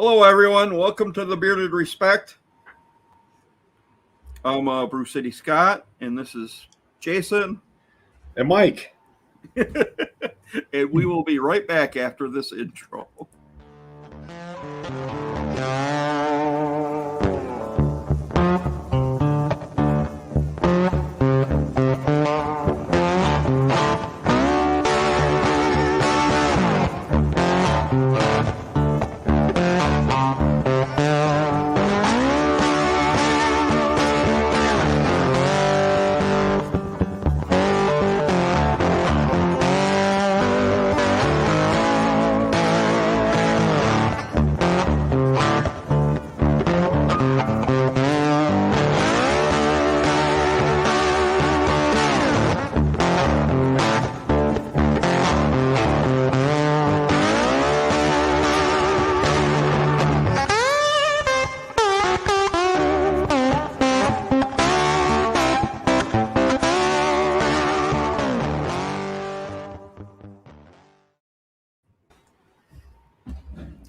Hello, everyone. Welcome to the Bearded Respect. I'm Bruce City Scott, and this is Jason. And Mike. And we will be right back after this intro.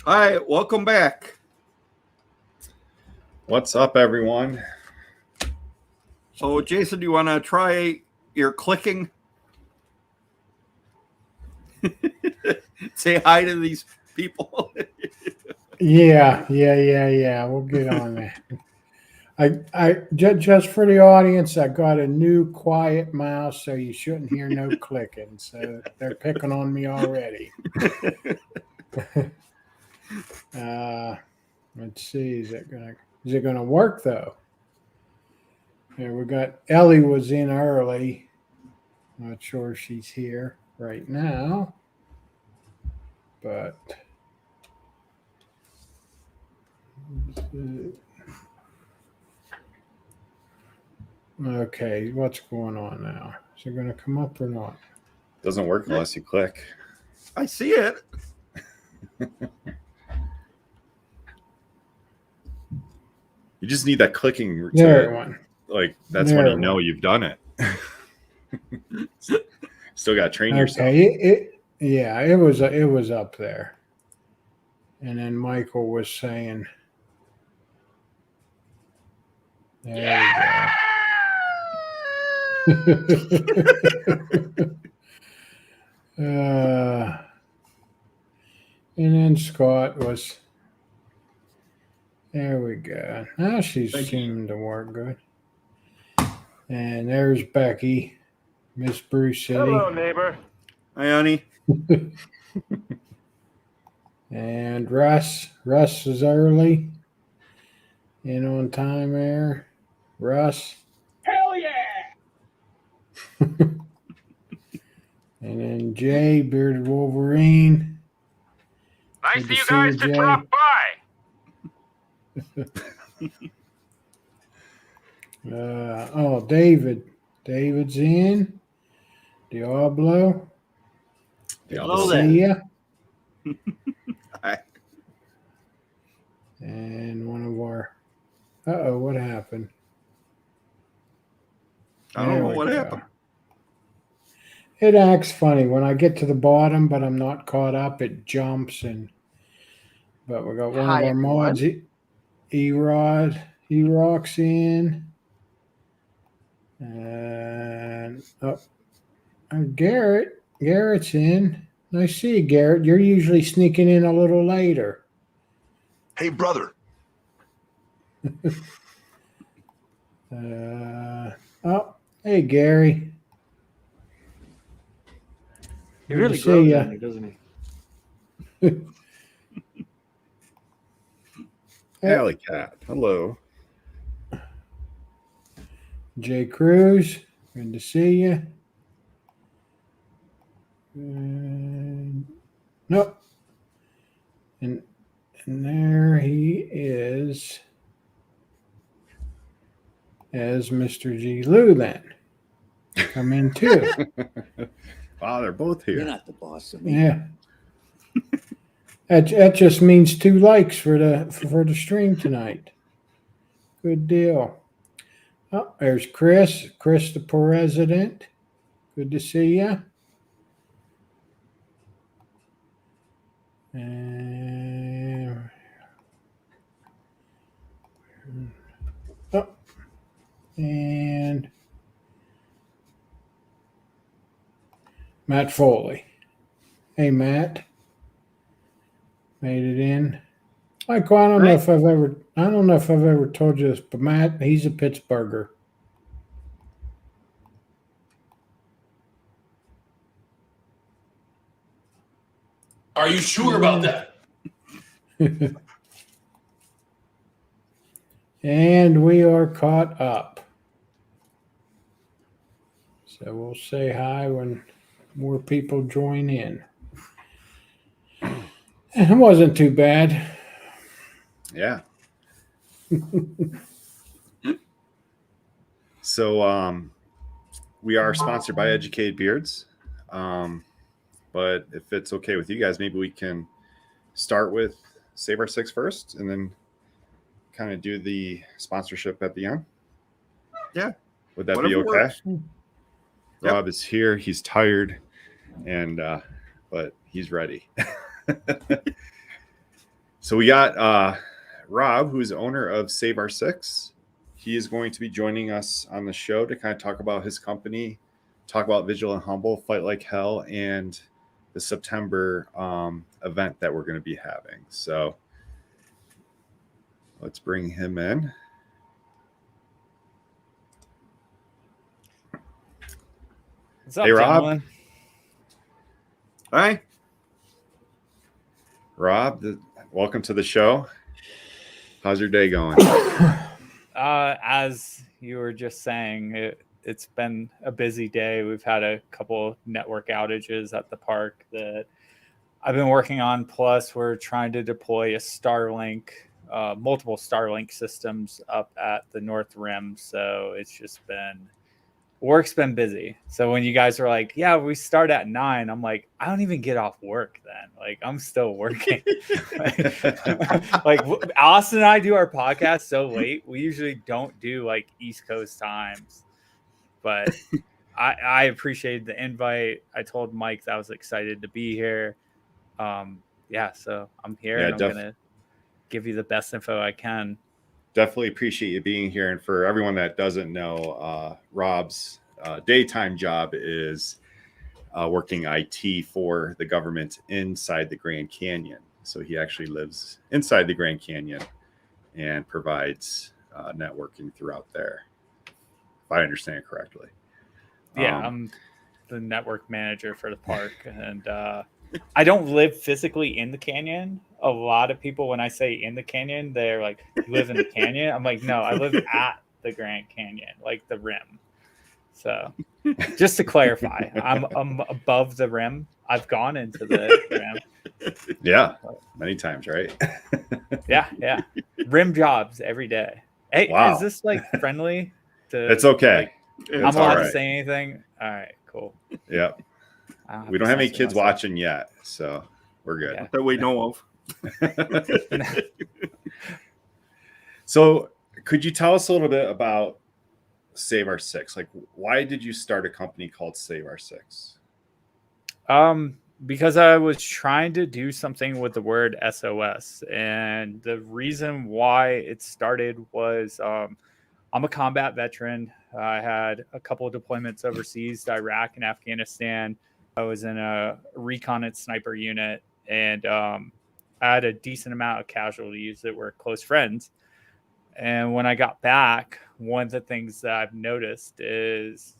All right, welcome back. What's up, everyone? So, Jason, do you want to try your clicking? Say hi to these people. Yeah. We'll get on that. I just for the audience, I got a new quiet mouse, so you shouldn't hear no clicking. So they're picking on me already. Let's see. Is it gonna work though? Yeah, we got Ellie was in early. Not sure she's here right now, but. Okay, what's going on now? Is it going to come up or not? Doesn't work unless you click. I see it. You just need that clicking. There one. Like that's there when you know you've done it. Still got to train yourself. Okay, it was up there, and then Michael was saying, "There we go." And then Scott was. There we go. Now she's seeming to work good. And there's Becky, Miss Bruce City. Hello, neighbor. Hi, honey. And Russ is early. In on time there. Russ. Hell yeah! And then Jay, Bearded Wolverine. Nice of you guys to drop by. David's in. Diablo. Hello See ya. Hi. And one of our. What happened? I don't know what happened. It acts funny when I get to the bottom, but I'm not caught up. It jumps but we got one of our mods. E-Rock's in. And Garrett's in. Nice to see you, Garrett. You're usually sneaking in a little later. Hey, brother. Hey, Gary. He really grows on me, doesn't he? Alley Cat. Hello. Jay Cruz. Good to see you. And there he is as Mr. G. Lou then. Come in too. Wow, they're both here. You're not the boss of me. Yeah. That just means 2 likes for the stream tonight. Good deal. Oh, there's Chris the president. Good to see you. And Matt Foley. Hey, Matt. Made it in. Michael, I don't know if I've ever told you this, but Matt, he's a Pittsburgher. Are you sure about that? And we are caught up. So we'll say hi when more people join in. It wasn't too bad. Yeah. So we are sponsored by Educated Beards. But if it's okay with you guys, maybe we can start with Save Our Six first and then kind of do the sponsorship at the end. Yeah. Would that Whatever be okay? works. Rob is here. He's tired, and but he's ready. So we got Rob, who's the owner of Save Our Six. He is going to be joining us on the show to kind of talk about his company, talk about Vigilant Humble, Fight Like Hell, and the September event that we're going to be having. So let's bring him in. What's up, Hey, Rob. gentlemen? Hi. Rob, welcome to the show. How's your day going? As you were just saying, it's been a busy day. We've had a couple network outages at the park that I've been working on. Plus, we're trying to deploy a Starlink, multiple Starlink systems up at the North Rim. So it's just been, work's been busy. So when you guys are like, yeah, we start at 9, I'm like, I don't even get off work then. Like, I'm still working. like Austin and I do our podcast so late. We usually don't do like East Coast times. But I appreciated the invite. I told Mike that I was excited to be here. Yeah, so I'm here and I'm going to give you the best info I can. Definitely appreciate you being here. And for everyone that doesn't know, Rob's daytime job is working IT for the government inside the Grand Canyon. So he actually lives inside the Grand Canyon and provides networking throughout there, if I understand it correctly. Yeah, I'm the network manager for the park. And I don't live physically in the canyon. A lot of people, when I say in the canyon, they're like, you live in the canyon? I'm like, no, I live at the Grand Canyon, like the rim. So just to clarify, I'm above the rim. I've gone into the rim. Yeah, many times, right? Yeah. Rim jobs every day. Hey, Wow. Is this like friendly? It's okay. I'm allowed to say anything? All right, cool. Yep. We don't have any kids watching yet, so we're good. Yeah. That we know of. So could you tell us a little bit about Save Our Six? Like, why did you start a company called Save Our Six? Because I was trying to do something with the word SOS. And the reason why it started was I'm a combat veteran. I had a couple of deployments overseas to Iraq and Afghanistan. I was in a recon and sniper unit, and I had a decent amount of casualties that were close friends. And when I got back, one of the things that I've noticed is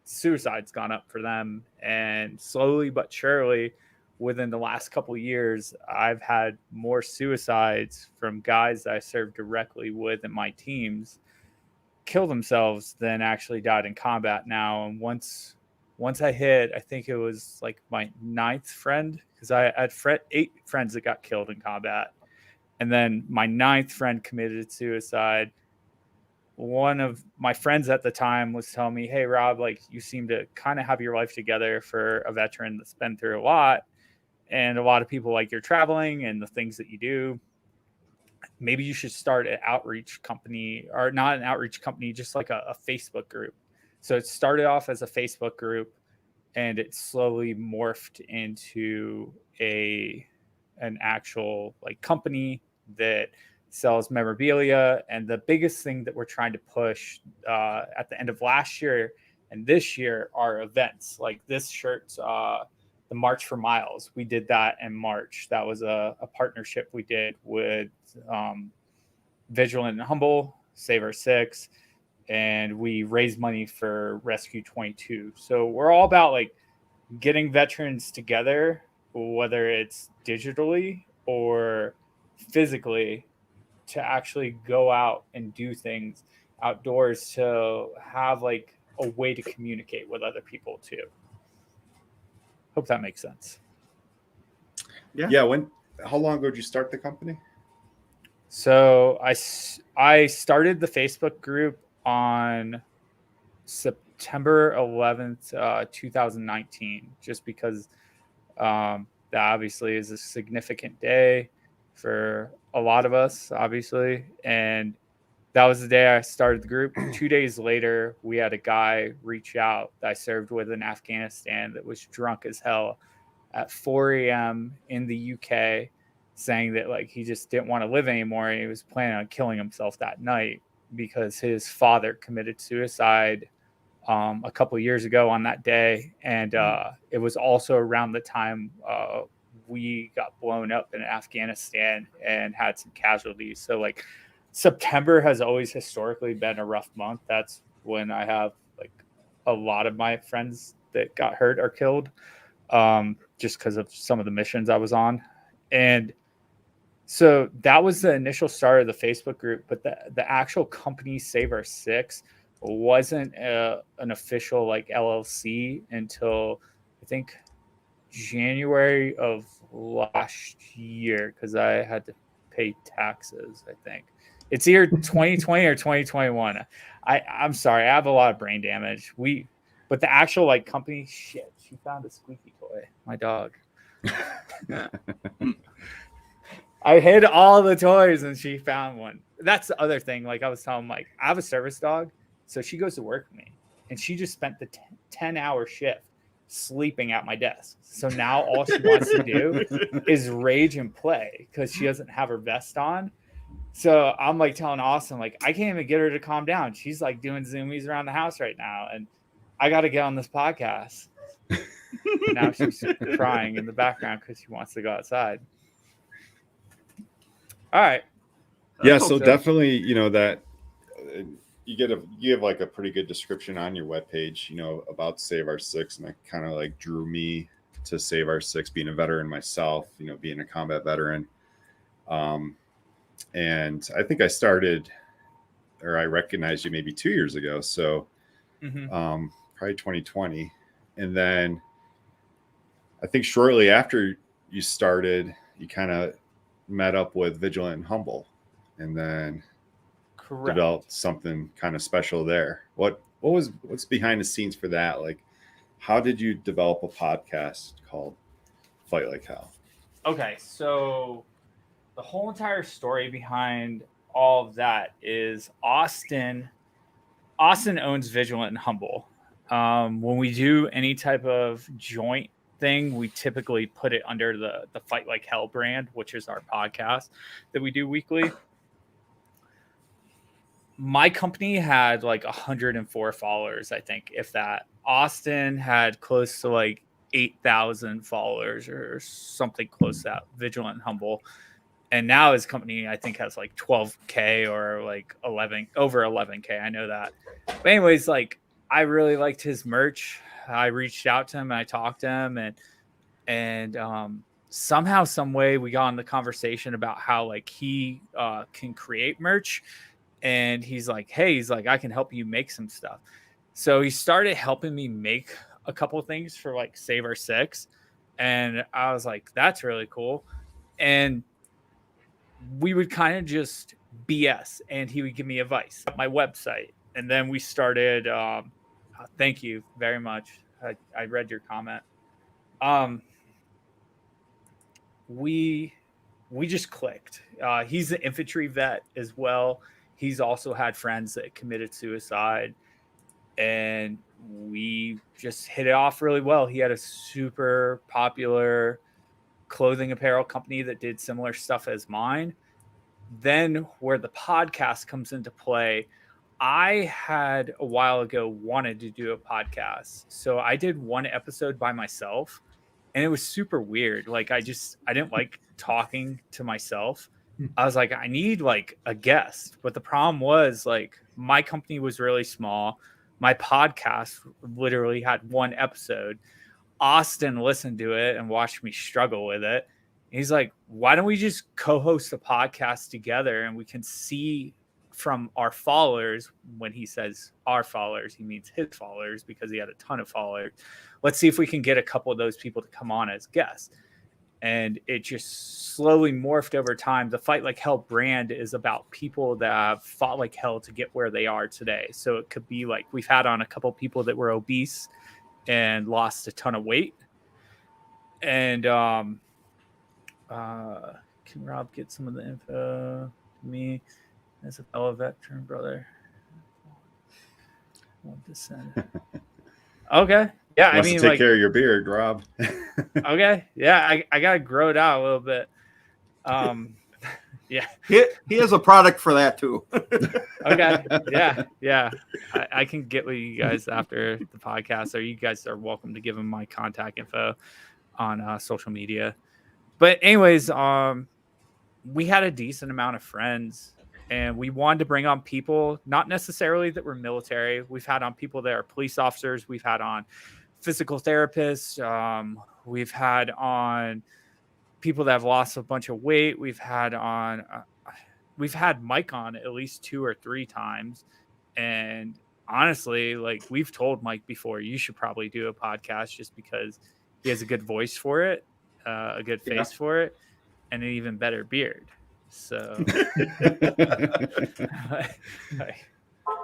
suicide's gone up for them. And slowly but surely, within the last couple of years, I've had more suicides from guys that I served directly with in my teams kill themselves than actually died in combat now. And once I hit, I think it was like my 9th friend, because I had 8 friends that got killed in combat. And then my 9th friend committed suicide. One of my friends at the time was telling me, hey, Rob, like, you seem to kind of have your life together for a veteran that's been through a lot. And a lot of people like you're traveling and the things that you do. Maybe you should start an outreach company, or not an outreach company, just like a Facebook group. So it started off as a Facebook group, and it slowly morphed into an actual like company that sells memorabilia. And the biggest thing that we're trying to push at the end of last year And this year, our events, like this shirt's the March for Miles. We did that in March. That was a partnership we did with Vigilant and Humble, Save Our Six, and we raised money for Rescue 22. So we're all about like getting veterans together, whether it's digitally or physically, to actually go out and do things outdoors, to have like a way to communicate with other people too. Hope that makes sense. Yeah. How long ago did you start the company? So I started the Facebook group on September 11th, 2019, just because that obviously is a significant day for a lot of us, obviously. And that was the day I started the group. 2 days later, we had a guy reach out that I served with in Afghanistan that was drunk as hell at 4 a.m. in the UK, saying that like he just didn't want to live anymore and he was planning on killing himself that night because his father committed suicide a couple of years ago on that day. And it was also around the time we got blown up in Afghanistan and had some casualties. So like September has always historically been a rough month. That's when I have like a lot of my friends that got hurt or killed, just because of some of the missions I was on. And so that was the initial start of the Facebook group, but the actual company Save Our Six wasn't an official like LLC until I think January of last year, because I had to pay taxes. I think it's either 2020 or 2021. I'm sorry, I have a lot of brain damage. But the actual like company, shit, she found a squeaky toy. My dog. I hid all the toys and she found one. That's the other thing. Like I was telling Mike, I have a service dog, so she goes to work with me, and she just spent the 10-hour shift sleeping at my desk. So now all she wants to do is rage and play because she doesn't have her vest on. So I'm like telling Austin, like, I can't even get her to calm down. She's like doing zoomies around the house right now, and I got to get on this podcast. Now she's crying in the background because she wants to go outside. All right. Yeah, so definitely, you know, that you have like a pretty good description on your webpage, you know, about Save Our Six, and that kind of like drew me to Save Our Six, being a veteran myself, you know, being a combat veteran. And I think I started, or I recognized you maybe 2 years ago, so probably 2020, and then I think shortly after you started, you kind of met up with Vigilant and Humble, and then developed something kind of special there. What's behind the scenes for that? Like, how did you develop a podcast called Fight Like Hell? Okay, so the whole entire story behind all of that is Austin owns Vigilant and Humble. When we do any type of joint thing, we typically put it under the Fight Like Hell brand, which is our podcast that we do weekly. My company had like 104 followers, I think, if that. Austin had close to like 8,000 followers or something close to that, Vigilant and Humble. And now his company, I think, has like 12K or like over 11K. I know that. But anyways, like, I really liked his merch. I reached out to him and I talked to him, and somehow, some way, we got on the conversation about how like he can create merch. And he's like, hey, I can help you make some stuff. So he started helping me make a couple of things for like Save Our Six. And I was like, that's really cool. And we would kind of just BS, and he would give me advice, my website. And then we started, thank you very much. I read your comment. We just clicked. He's an infantry vet as well. He's also had friends that committed suicide, and we just hit it off really well. He had a super popular clothing apparel company that did similar stuff as mine. Then where the podcast comes into play, I had a while ago wanted to do a podcast. So I did one episode by myself and it was super weird. Like I didn't like talking to myself. I was like, I need like a guest. But the problem was like my company was really small. My podcast literally had one episode. Austin listened to it and watched me struggle with it. He's like, why don't we just co-host a podcast together and we can see from our followers. When he says our followers, he means his followers because he had a ton of followers. Let's see if we can get a couple of those people to come on as guests. And it just slowly morphed over time. The Fight Like Hell brand is about people that have fought like hell to get where they are today. So it could be like we've had on a couple people that were obese and lost a ton of weight. And can Rob get some of the info to me as a fellow veteran brother? I want to send. Okay. Yeah, I mean, take like, care of your beard, Rob. Okay. Yeah, I gotta grow it out a little bit. Yeah. He has a product for that too. Okay. Yeah. I can get with you guys after the podcast, or you guys are welcome to give him my contact info on social media. But anyways, we had a decent amount of friends and we wanted to bring on people, not necessarily that were military. We've had on people that are police officers. We've had on physical therapists. We've had on people that have lost a bunch of weight. We've had Mike on at least 2 or 3 times. And honestly, like we've told Mike before, you should probably do a podcast just because he has a good voice for it, a good face for it, and an even better beard. So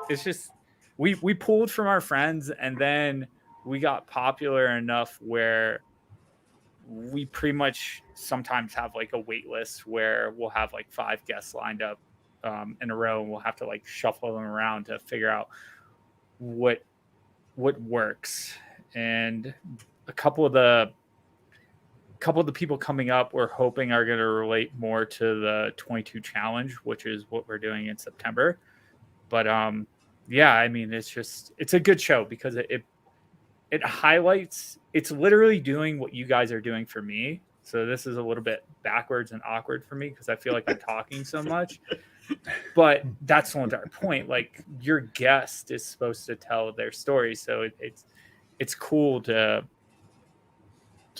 it's just, we pulled from our friends, and then we got popular enough where we pretty much sometimes have like a wait list where we'll have like 5 guests lined up in a row, and we'll have to like shuffle them around to figure out what works. And a couple of the people coming up we're hoping are going to relate more to the 22 challenge, which is what we're doing in September. But yeah, I mean, it's a good show because it highlights, it's literally doing what you guys are doing for me. So this is a little bit backwards and awkward for me because I feel like I'm talking so much, but that's the entire point. Like your guest is supposed to tell their story. So it's cool to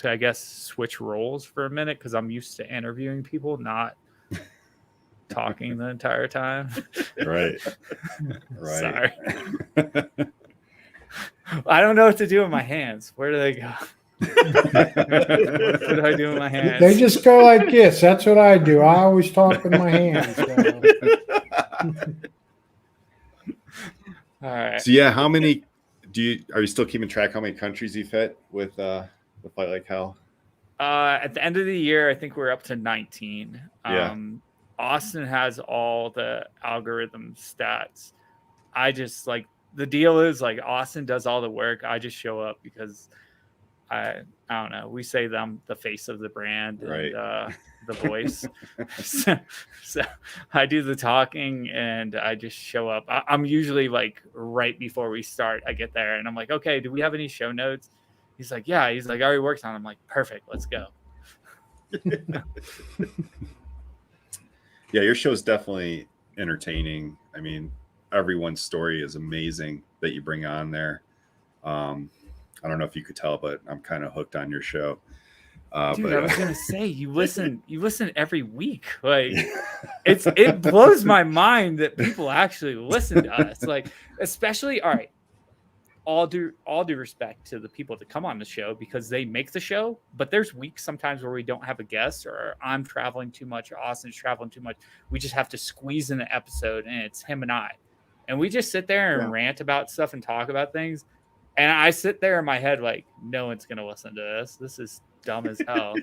I guess switch roles for a minute because I'm used to interviewing people, not talking the entire time. Right. Sorry. I don't know what to do with my hands. Where do they go? What do I do with my hands? They just go like this. That's what I do. I always talk with my hands. So. All right. So yeah, how many are you still keeping track how many countries you've hit with the Fight Like Hell? At the end of the year, I think we're up to 19. Yeah. Austin has all the algorithm stats. I just like, the deal is like Austin does all the work. I just show up because I don't know. We say I'm the face of the brand, right, and the voice. so I do the talking and I just show up. I'm usually like right before we start, I get there and I'm like, okay, do we have any show notes? He's like, yeah. He's like, I already worked on it. I'm like, perfect. Let's go. Yeah, your show's definitely entertaining. I mean, everyone's story is amazing that you bring on there. I don't know if you could tell, but I'm kind of hooked on your show. Dude, I was gonna say you listen every week. Like it blows my mind that people actually listen to us. Like, especially, all right, all due respect to the people that come on the show because they make the show, but there's weeks sometimes where we don't have a guest, or I'm traveling too much, or Austin's traveling too much. We just have to squeeze in an episode and it's him and I. And we just sit there and rant about stuff and talk about things. And I sit there in my head like, no one's going to listen to this. This is dumb as hell.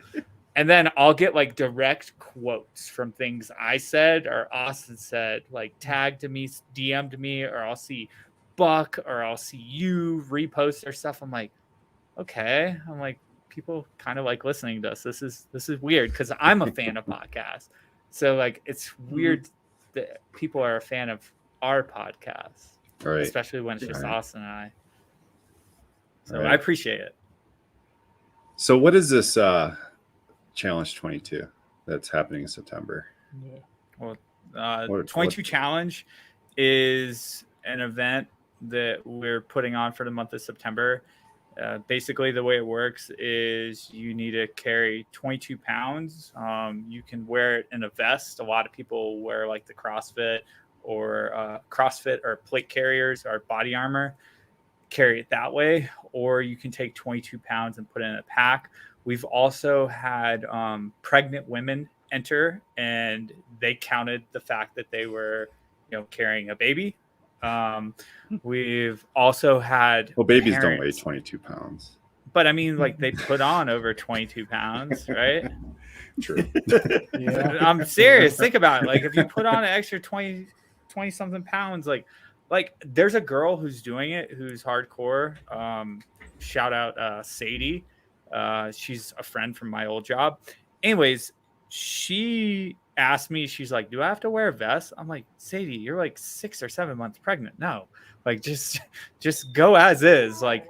And then I'll get like direct quotes from things I said or Austin said, like tagged to me, DM'd me, or I'll see Buck or I'll see you repost their stuff. I'm like, okay. I'm like, people kind of like listening to us. This is weird because I'm a fan of podcasts. So like, it's weird that people are a fan of our podcast, All right. especially when it's just All right. Austin and I. So All right. I appreciate it. So what is this Challenge 22 that's happening in September? Well, What- 22 what- Challenge is an event that we're putting on for the month of September. Basically, the way it works is you need to carry 22 pounds. You can wear it in a vest. A lot of people wear like the CrossFit or plate carriers or body armor, carry it that way, or you can take 22 pounds and put it in a pack. We've also had pregnant women enter, and they counted the fact that they were, carrying a baby. We've also had babies don't weigh parents, 22 pounds. but I mean, like they put on over 22 pounds, right? True. Yeah. I'm serious. Think about it. Like if you put on an extra 20 something pounds, like there's a girl who's doing it, who's hardcore. Shout out Sadie. She's a friend from my old job. Anyways, she asked me, she's like, do I have to wear a vest? I'm like, Sadie, you're like 6 or 7 months pregnant. No, like just go as is. Like,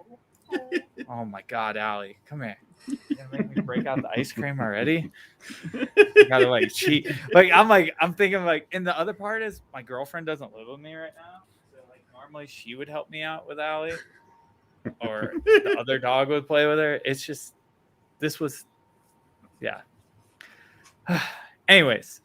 oh my God, Allie, come here. You gonna make me break out the ice cream already? You gotta like cheat. I'm thinking like, and the other part is my girlfriend doesn't live with me right now. So like normally she would help me out with Allie, or the other dog would play with her. It's just yeah. Anyways,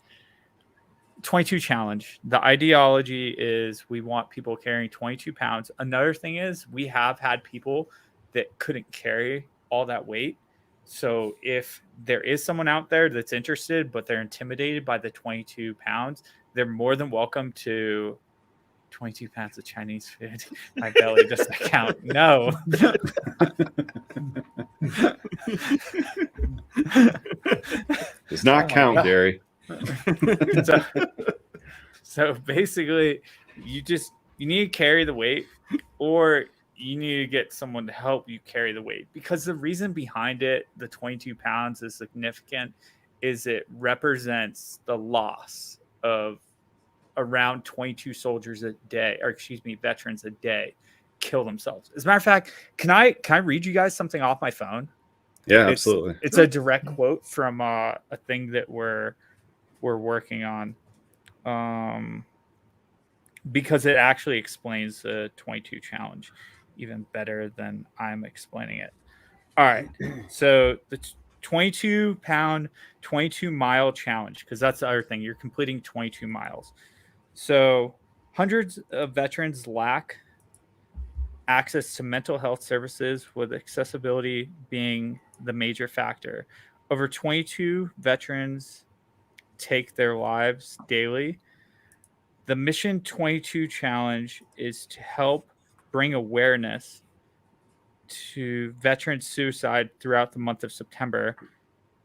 22 Challenge. The ideology is we want people carrying 22 pounds. Another thing is we have had people that couldn't carry all that weight. So if there is someone out there that's interested, but they're intimidated by the 22 pounds, they're more than welcome to 22 pounds of Chinese food. My belly doesn't count. No. Does not count, God. Gary. So basically, you need to carry the weight, or you need to get someone to help you carry the weight, because the reason behind it, the 22 pounds is significant, is it represents the loss of around 22 soldiers a day, or veterans a day kill themselves. As a matter of fact, can I read you guys something off my phone? Yeah, absolutely. It's a direct quote from a thing that we're working on, because it actually explains the 22 Challenge even better than I'm explaining it. All right, so the 22 pound, 22 mile challenge, because that's the other thing. You're completing 22 miles. So hundreds of veterans lack access to mental health services, with accessibility being the major factor. Over 22 veterans take their lives daily. The Mission 22 Challenge is to help bring awareness to veteran suicide throughout the month of September.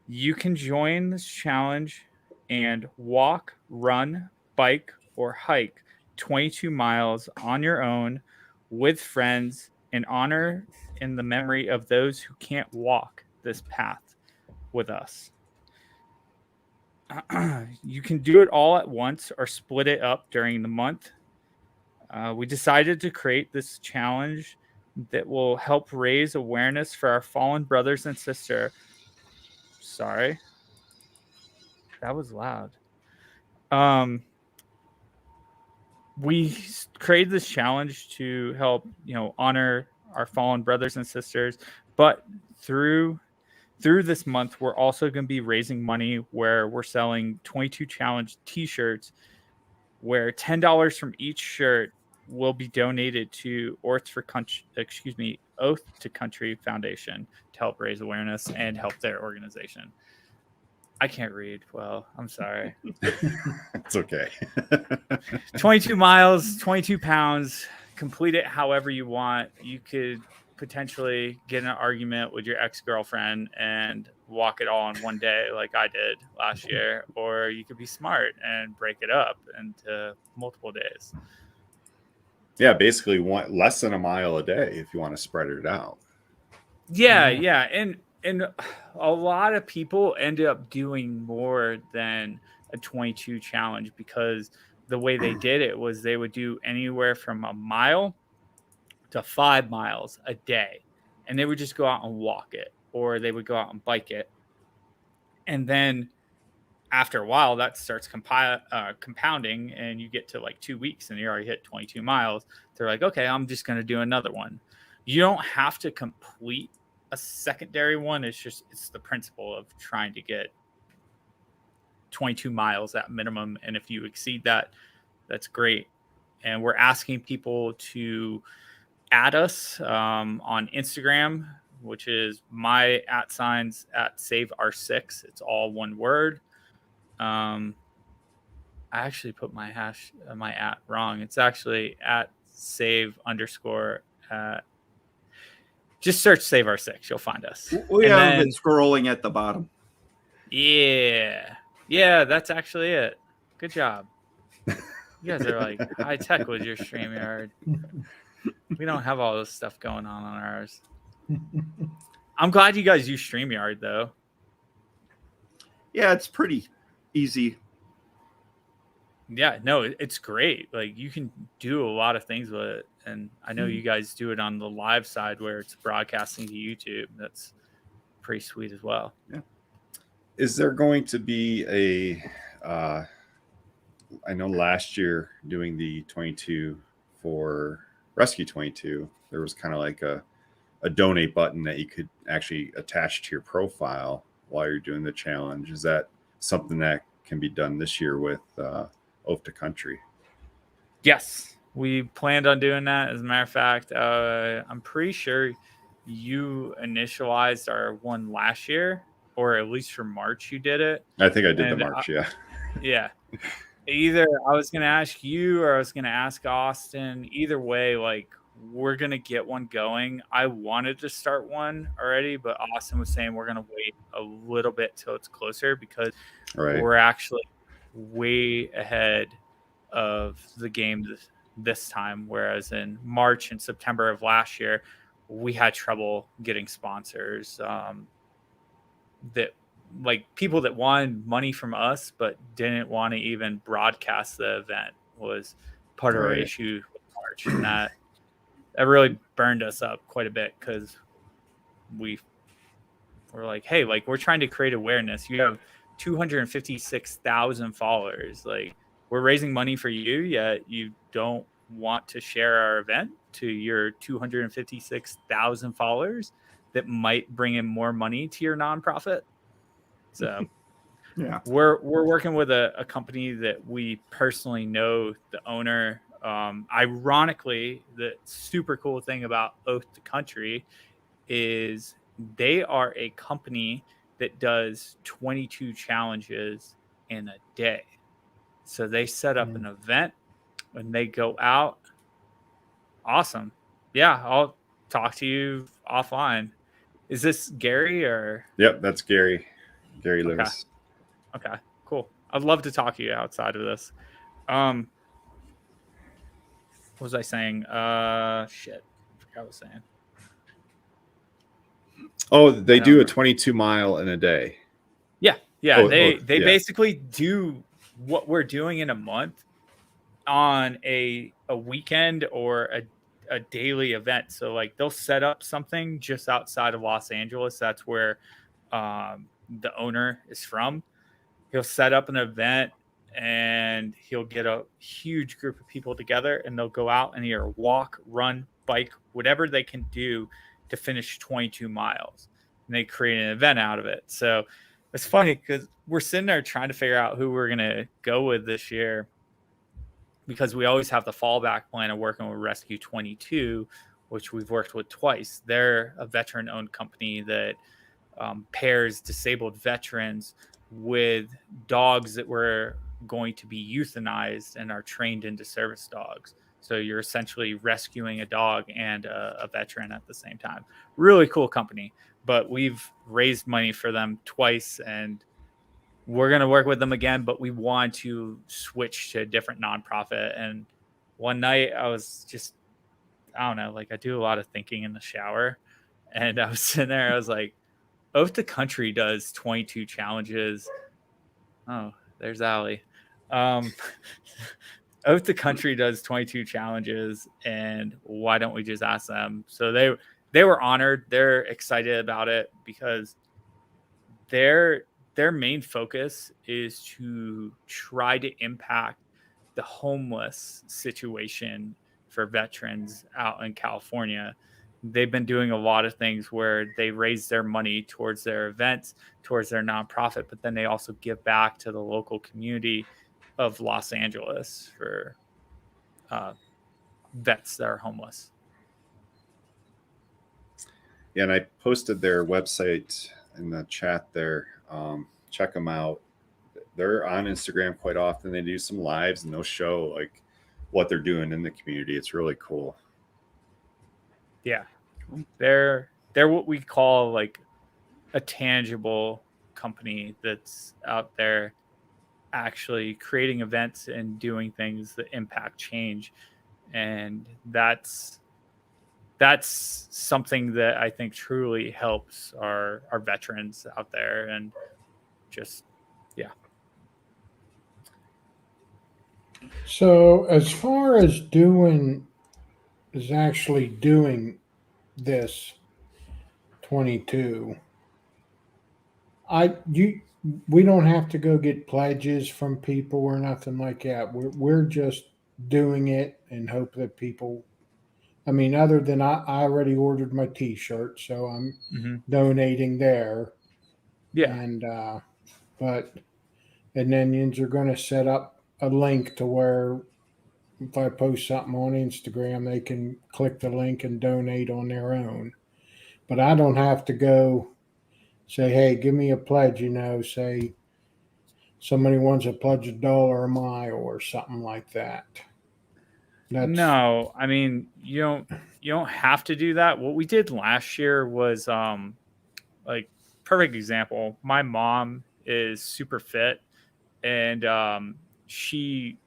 You can join this challenge and walk, run, bike, or hike 22 miles on your own with friends in honor in the memory of those who can't walk this path with us. You can do it all at once or split it up during the month. We decided to create this challenge that will help raise awareness for our fallen brothers and sisters. Sorry, that was loud. We created this challenge to help, honor our fallen brothers and sisters, but through this month, we're also going to be raising money where we're selling 22 Challenge t-shirts, where $10 from each shirt will be donated to Oath to Country Foundation to help raise awareness and help their organization. I can't read well. I'm sorry. It's okay. 22 miles, 22 pounds. Complete it however you want. You could potentially get in an argument with your ex-girlfriend and walk it all in one day like I did last year, or you could be smart and break it up into multiple days. Yeah, basically less than a mile a day if you want to spread it out. Yeah. And a lot of people end up doing more than a 22 challenge, because the way they did it was they would do anywhere from a mile to 5 miles a day, and they would just go out and walk it, or they would go out and bike it. And then after a while, that starts compounding, and you get to like 2 weeks and you already hit 22 miles. They're like, okay, I'm just going to do another one. You don't have to complete a secondary one. It's the principle of trying to get 22 miles at minimum. And if you exceed that, that's great. And we're asking people to add us on Instagram, which is my @signs at SaveR6. It's all one word. I actually put my @ wrong. It's actually @save_. Just search SaveR6. You'll find us. We And have then- been scrolling at the bottom. Yeah, that's actually it. Good job. You guys are like high tech with your StreamYard. We don't have all this stuff going on ours. I'm glad you guys use StreamYard though. Yeah, it's pretty easy. Yeah, no, it's great. Like you can do a lot of things with it, and I know you guys do it on the live side where it's broadcasting to YouTube. That's pretty sweet as well. Yeah. Is there going to be a? I know last year doing the 22 for Rescue 22, there was kind of like a donate button that you could actually attach to your profile while you're doing the challenge. Is that something that can be done this year with Oath to Country? Yes, we planned on doing that. As a matter of fact, I'm pretty sure you initialized our one last year, or at least for March you did it. I think I did And the March, yeah. Yeah. Either I was going to ask you or I was going to ask Austin. Either way, like we're going to get one going. I wanted to start one already, but Austin was saying we're going to wait a little bit till it's closer because Right. we're actually way ahead of the game this time. Whereas in March and September of last year, we had trouble getting sponsors that like people that wanted money from us but didn't want to even broadcast the event was part of our Right. issue with March, and that really burned us up quite a bit because we're like, hey, like we're trying to create awareness. You have 256,000 followers. Like we're raising money for you, yet you don't want to share our event to your 256,000 followers that might bring in more money to your nonprofit. So Yeah. we're working with a company that we personally know the owner. Ironically, the super cool thing about Oath to Country is they are a company that does 22 challenges in a day. So they set up an event when they go out. Awesome. Yeah, I'll talk to you offline. Is this Gary or? Yep, that's Gary Lewis. Okay, cool. I'd love to talk to you outside of this. What was I saying? Shit. I forgot what I was saying. Oh, they do a 22 mile in a day. Yeah. They yeah. basically do what we're doing in a month on a weekend or a daily event. So like they'll set up something just outside of Los Angeles. That's where the owner is from. He'll set up an event and he'll get a huge group of people together and they'll go out and either walk, run, bike, whatever they can do to finish 22 miles. And they create an event out of it. So it's funny because we're sitting there trying to figure out who we're going to go with this year, because we always have the fallback plan of working with Rescue 22, which we've worked with twice. They're a veteran-owned company that pairs disabled veterans with dogs that were going to be euthanized and are trained into service dogs. So you're essentially rescuing a dog and a veteran at the same time. Really cool company, but we've raised money for them twice and we're going to work with them again, but we want to switch to a different nonprofit. And one night I was just, I don't know, like I do a lot of thinking in the shower and I was sitting there, I was like, Oath to Country does 22 challenges. Oh, there's Allie. Oath to Country does 22 challenges, and why don't we just ask them? So they were honored. They're excited about it because their main focus is to try to impact the homeless situation for veterans out in California. They've been doing a lot of things where they raise their money towards their events, towards their nonprofit, but then they also give back to the local community of Los Angeles for vets that are homeless. Yeah, and I posted their website in the chat there. Check them out. They're on Instagram quite often. They do some lives and they'll show like what they're doing in the community. It's really cool. Yeah, they're what we call like a tangible company that's out there actually creating events and doing things that impact change, and that's something that I think truly helps our veterans out there. And just So as far as actually doing this 22, we don't have to go get pledges from people or nothing like that. We're just doing it and hope that people. I mean, other than I already ordered my T-shirt, so I'm donating there. yeah. And but and then you're going to set up a link to where if I post something on Instagram, they can click the link and donate on their own. But I don't have to go say, hey, give me a pledge, say somebody wants to pledge $1 a mile or something like that. No, I mean, you don't have to do that. What we did last year was like perfect example. My mom is super fit, and she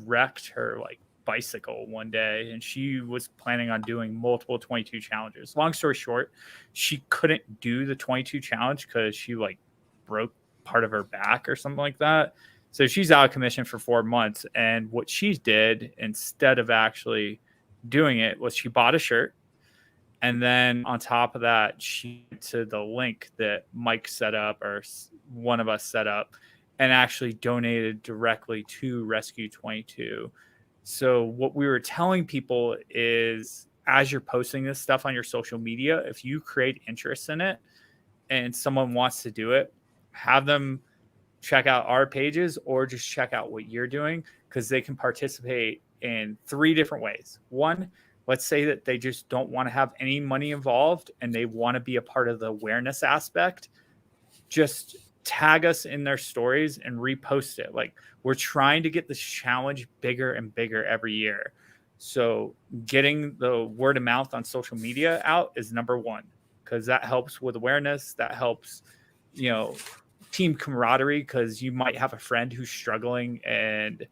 wrecked her like bicycle one day, and she was planning on doing multiple 22 challenges. Long story short, she couldn't do the 22 challenge because she like broke part of her back or something like that. So she's out of commission for 4 months. And what she did instead of actually doing it was she bought a shirt. And then on top of that, she went to the link that Mike set up or one of us set up and actually donated directly to Rescue 22. So what we were telling people is as you're posting this stuff on your social media, if you create interest in it and someone wants to do it, have them check out our pages or just check out what you're doing, because they can participate in 3 different ways. One, let's say that they just don't want to have any money involved and they want to be a part of the awareness aspect. Just tag us in their stories and repost it. Like, we're trying to get this challenge bigger and bigger every year. So getting the word of mouth on social media out is number 1, because that helps with awareness. That helps, team camaraderie, because you might have a friend who's struggling, and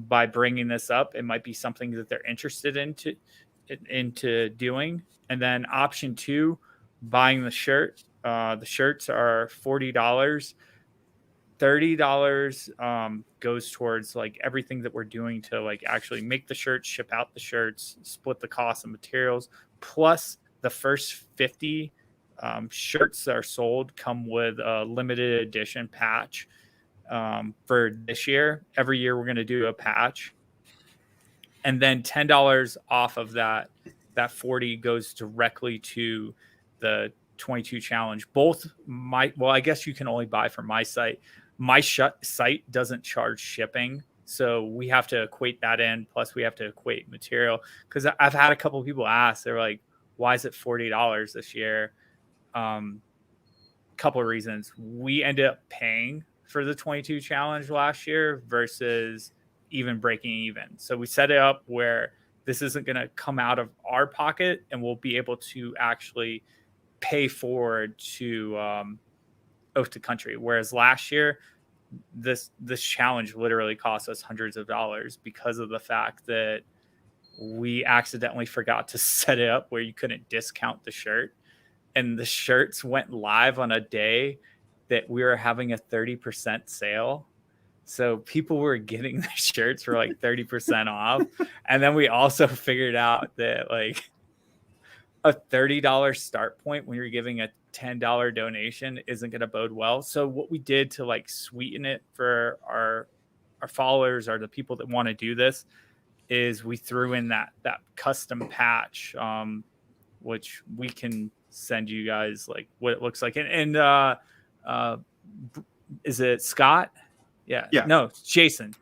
by bringing this up, it might be something that they're interested into doing. And then option 2, buying the shirt. The shirts are $40. $30 goes towards like everything that we're doing to like actually make the shirts, ship out the shirts, split the cost of materials, plus the first 50 shirts that are sold come with a limited edition patch for this year. Every year we're going to do a patch, and then $10 off of that 40 goes directly to the 22 challenge. I guess you can only buy from my site. My site doesn't charge shipping, so we have to equate that in. Plus we have to equate material, because I've had a couple of people ask, they're like, why is it $40 this year? Couple of reasons. We ended up paying for the 22 challenge last year versus even breaking even. So we set it up where this isn't going to come out of our pocket, and we'll be able to actually pay forward to Oath to Country. Whereas last year, this challenge literally cost us hundreds of dollars because of the fact that we accidentally forgot to set it up where you couldn't discount the shirt. And the shirts went live on a day that we were having a 30% sale. So people were getting their shirts for like 30% off. And then we also figured out that like a $30 start point when you're giving a $10 donation isn't going to bode well. So what we did to like sweeten it for our followers or the people that want to do this is we threw in that custom patch, which we can send you guys like what it looks like. And is it Scott? Yeah. No, Jason.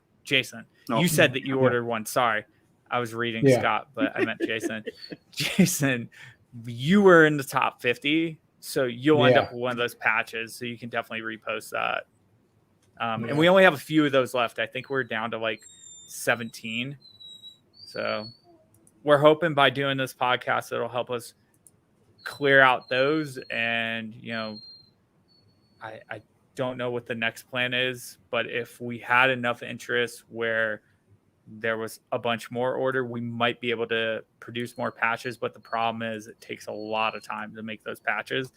No. You said that you ordered one. Sorry. I was reading Scott, but I meant Jason. Jason, you were in the top 50, so you'll end up with one of those patches, so you can definitely repost that. And we only have a few of those left. I think we're down to like 17. So we're hoping by doing this podcast, it'll help us clear out those. And, you know, I don't know what the next plan is, but if we had enough interest where there was a bunch more order, we might be able to produce more patches. But the problem is it takes a lot of time to make those patches.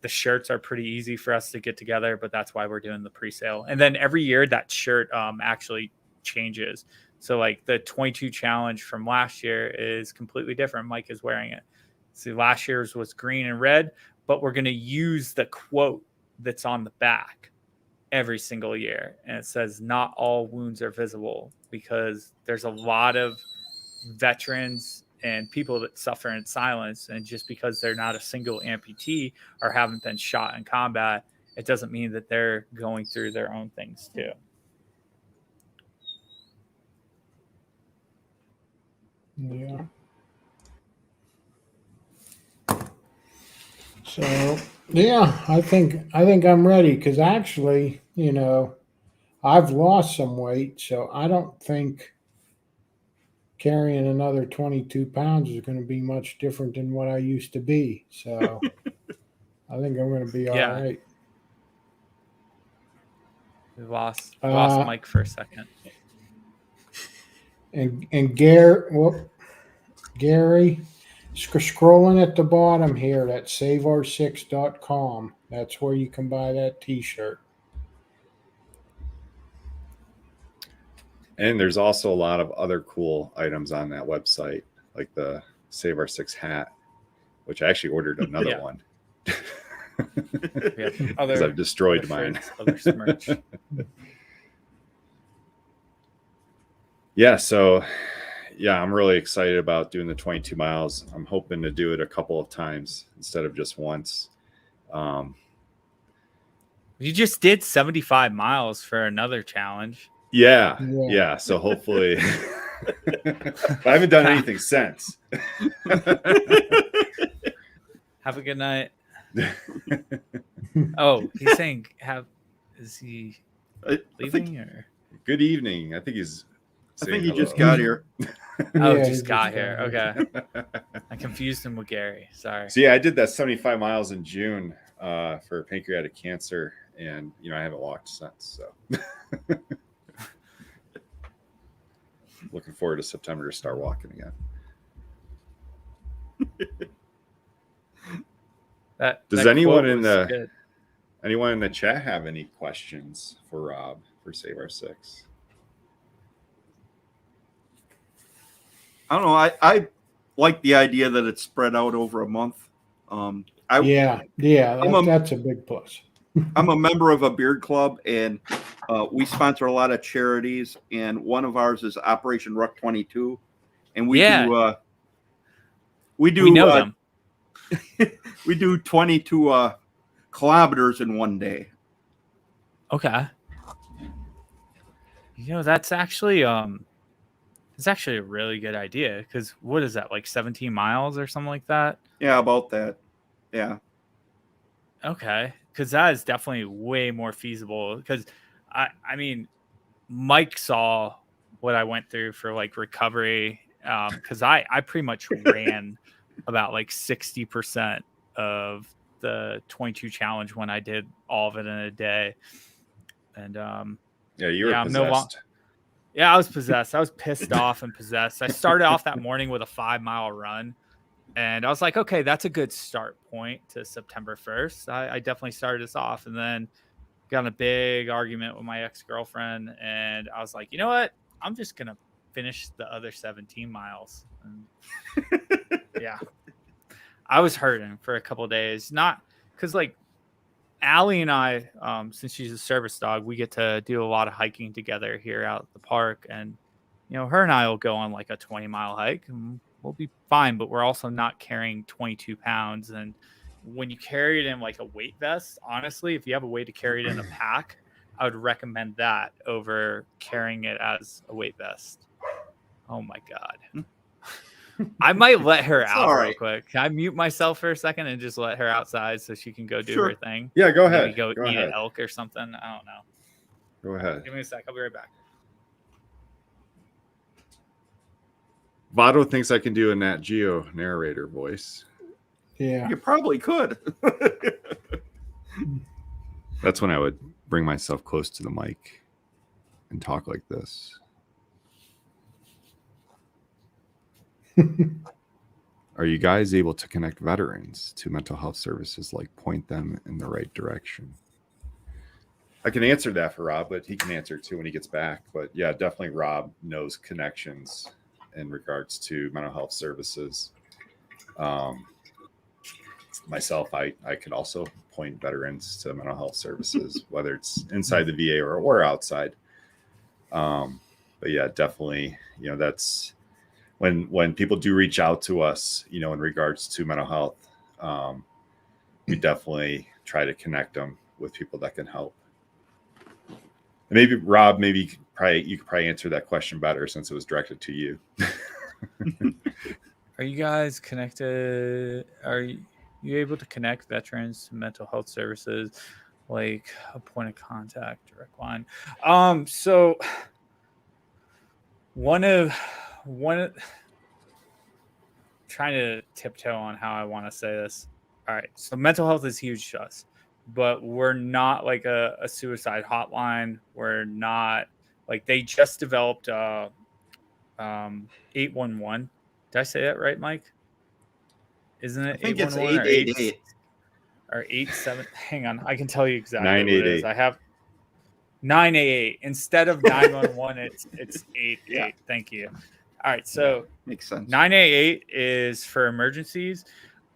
The shirts are pretty easy for us to get together, but that's why we're doing the pre-sale. And then every year that shirt actually changes. So like the 22 challenge from last year is completely different. Mike is wearing it. See, last year's was green and red, but we're going to use the quote that's on the back every single year. And it says, not all wounds are visible, because there's a lot of veterans and people that suffer in silence. And just because they're not a single amputee or haven't been shot in combat, it doesn't mean that they're going through their own things too. Yeah. So yeah, I think I'm ready, because actually, you know, I've lost some weight, so I don't think carrying another 22 pounds is going to be much different than what I used to be. So I think I'm going to be all right. We lost Mike for a second. And Gary, scrolling at the bottom here, that's saveour6.com. That's where you can buy that t-shirt. And there's also a lot of other cool items on that website, like the Save Our 6 hat, which I actually ordered another one. Because I've destroyed mine. Other merch. Yeah, so I'm really excited about doing the 22 miles. I'm hoping to do it a couple of times instead of just once. You just did 75 miles for another challenge. Yeah. So hopefully, I haven't done anything since. Have a good night. Oh, he's saying is he leaving or? Good evening. I think he just got here. Just got here. Okay. I confused him with Gary. Sorry. So I did that 75 miles in June for pancreatic cancer, and I haven't walked since. So looking forward to September to start walking again. Does anyone in the chat have any questions for Rob for Save Our 6? I don't know. I like the idea that it's spread out over a month. That's a big plus. I'm a member of a beard club, and we sponsor a lot of charities, and one of ours is Operation Ruck 22, and we know them. We do 22 kilometers in one day. Okay. That's actually it's actually a really good idea, because what is that, like 17 miles or something like that? Yeah, about that. Yeah. Okay, because that is definitely way more feasible. Because I mean, Mike saw what I went through for like recovery. Because I pretty much ran about like 60% of the 22 challenge when I did all of it in a day. And you were possessed. I was possessed. I was pissed off and possessed. I started off that morning with a 5-mile run, and I was like, okay, that's a good start point to September 1st. I definitely started this off. And then got in a big argument with my ex-girlfriend, and I was like, you know what? I'm just gonna finish the other 17 miles. And yeah, I was hurting for a couple of days, not because like Allie and I, since she's a service dog, we get to do a lot of hiking together here out at the park, and her and I will go on like a 20-mile hike, and we'll be fine. But we're also not carrying 22 pounds, and when you carry it in like a weight vest, honestly, if you have a way to carry it in a pack, I would recommend that over carrying it as a weight vest. Oh my God. I might let her out real quick. Can I mute myself for a second and just let her outside so she can go do her thing? Yeah, go ahead. Maybe go eat ahead. an elk or something. I don't know. Go ahead. Give me a sec. I'll be right back. Vado thinks I can do a Nat Geo narrator voice. Yeah. You probably could. That's when I would bring myself close to the mic and talk like this. Are you guys able to connect veterans to mental health services, like point them in the right direction? I can answer that for Rob, but he can answer it too when he gets back. But yeah, definitely Rob knows connections in regards to mental health services. Myself, I can also point veterans to mental health services, whether it's inside the VA or outside. But yeah, definitely, that's when people do reach out to us, in regards to mental health, we definitely try to connect them with people that can help. And maybe Rob, you could probably answer that question better since it was directed to you. Are you guys connected? Are you able to connect veterans to mental health services, like a point of contact, direct line? So one of trying to tiptoe on how I want to say this. All right, so mental health is huge to us, but we're not like a suicide hotline. We're not like, they just developed 811. Did I say that right, Mike? Isn't it 811 or 888 or 87? Hang on, I can tell you exactly 988. what it is. I have 988 instead of 911. It's 88. Yeah. Thank you. All right, so makes sense. 988 is for emergencies.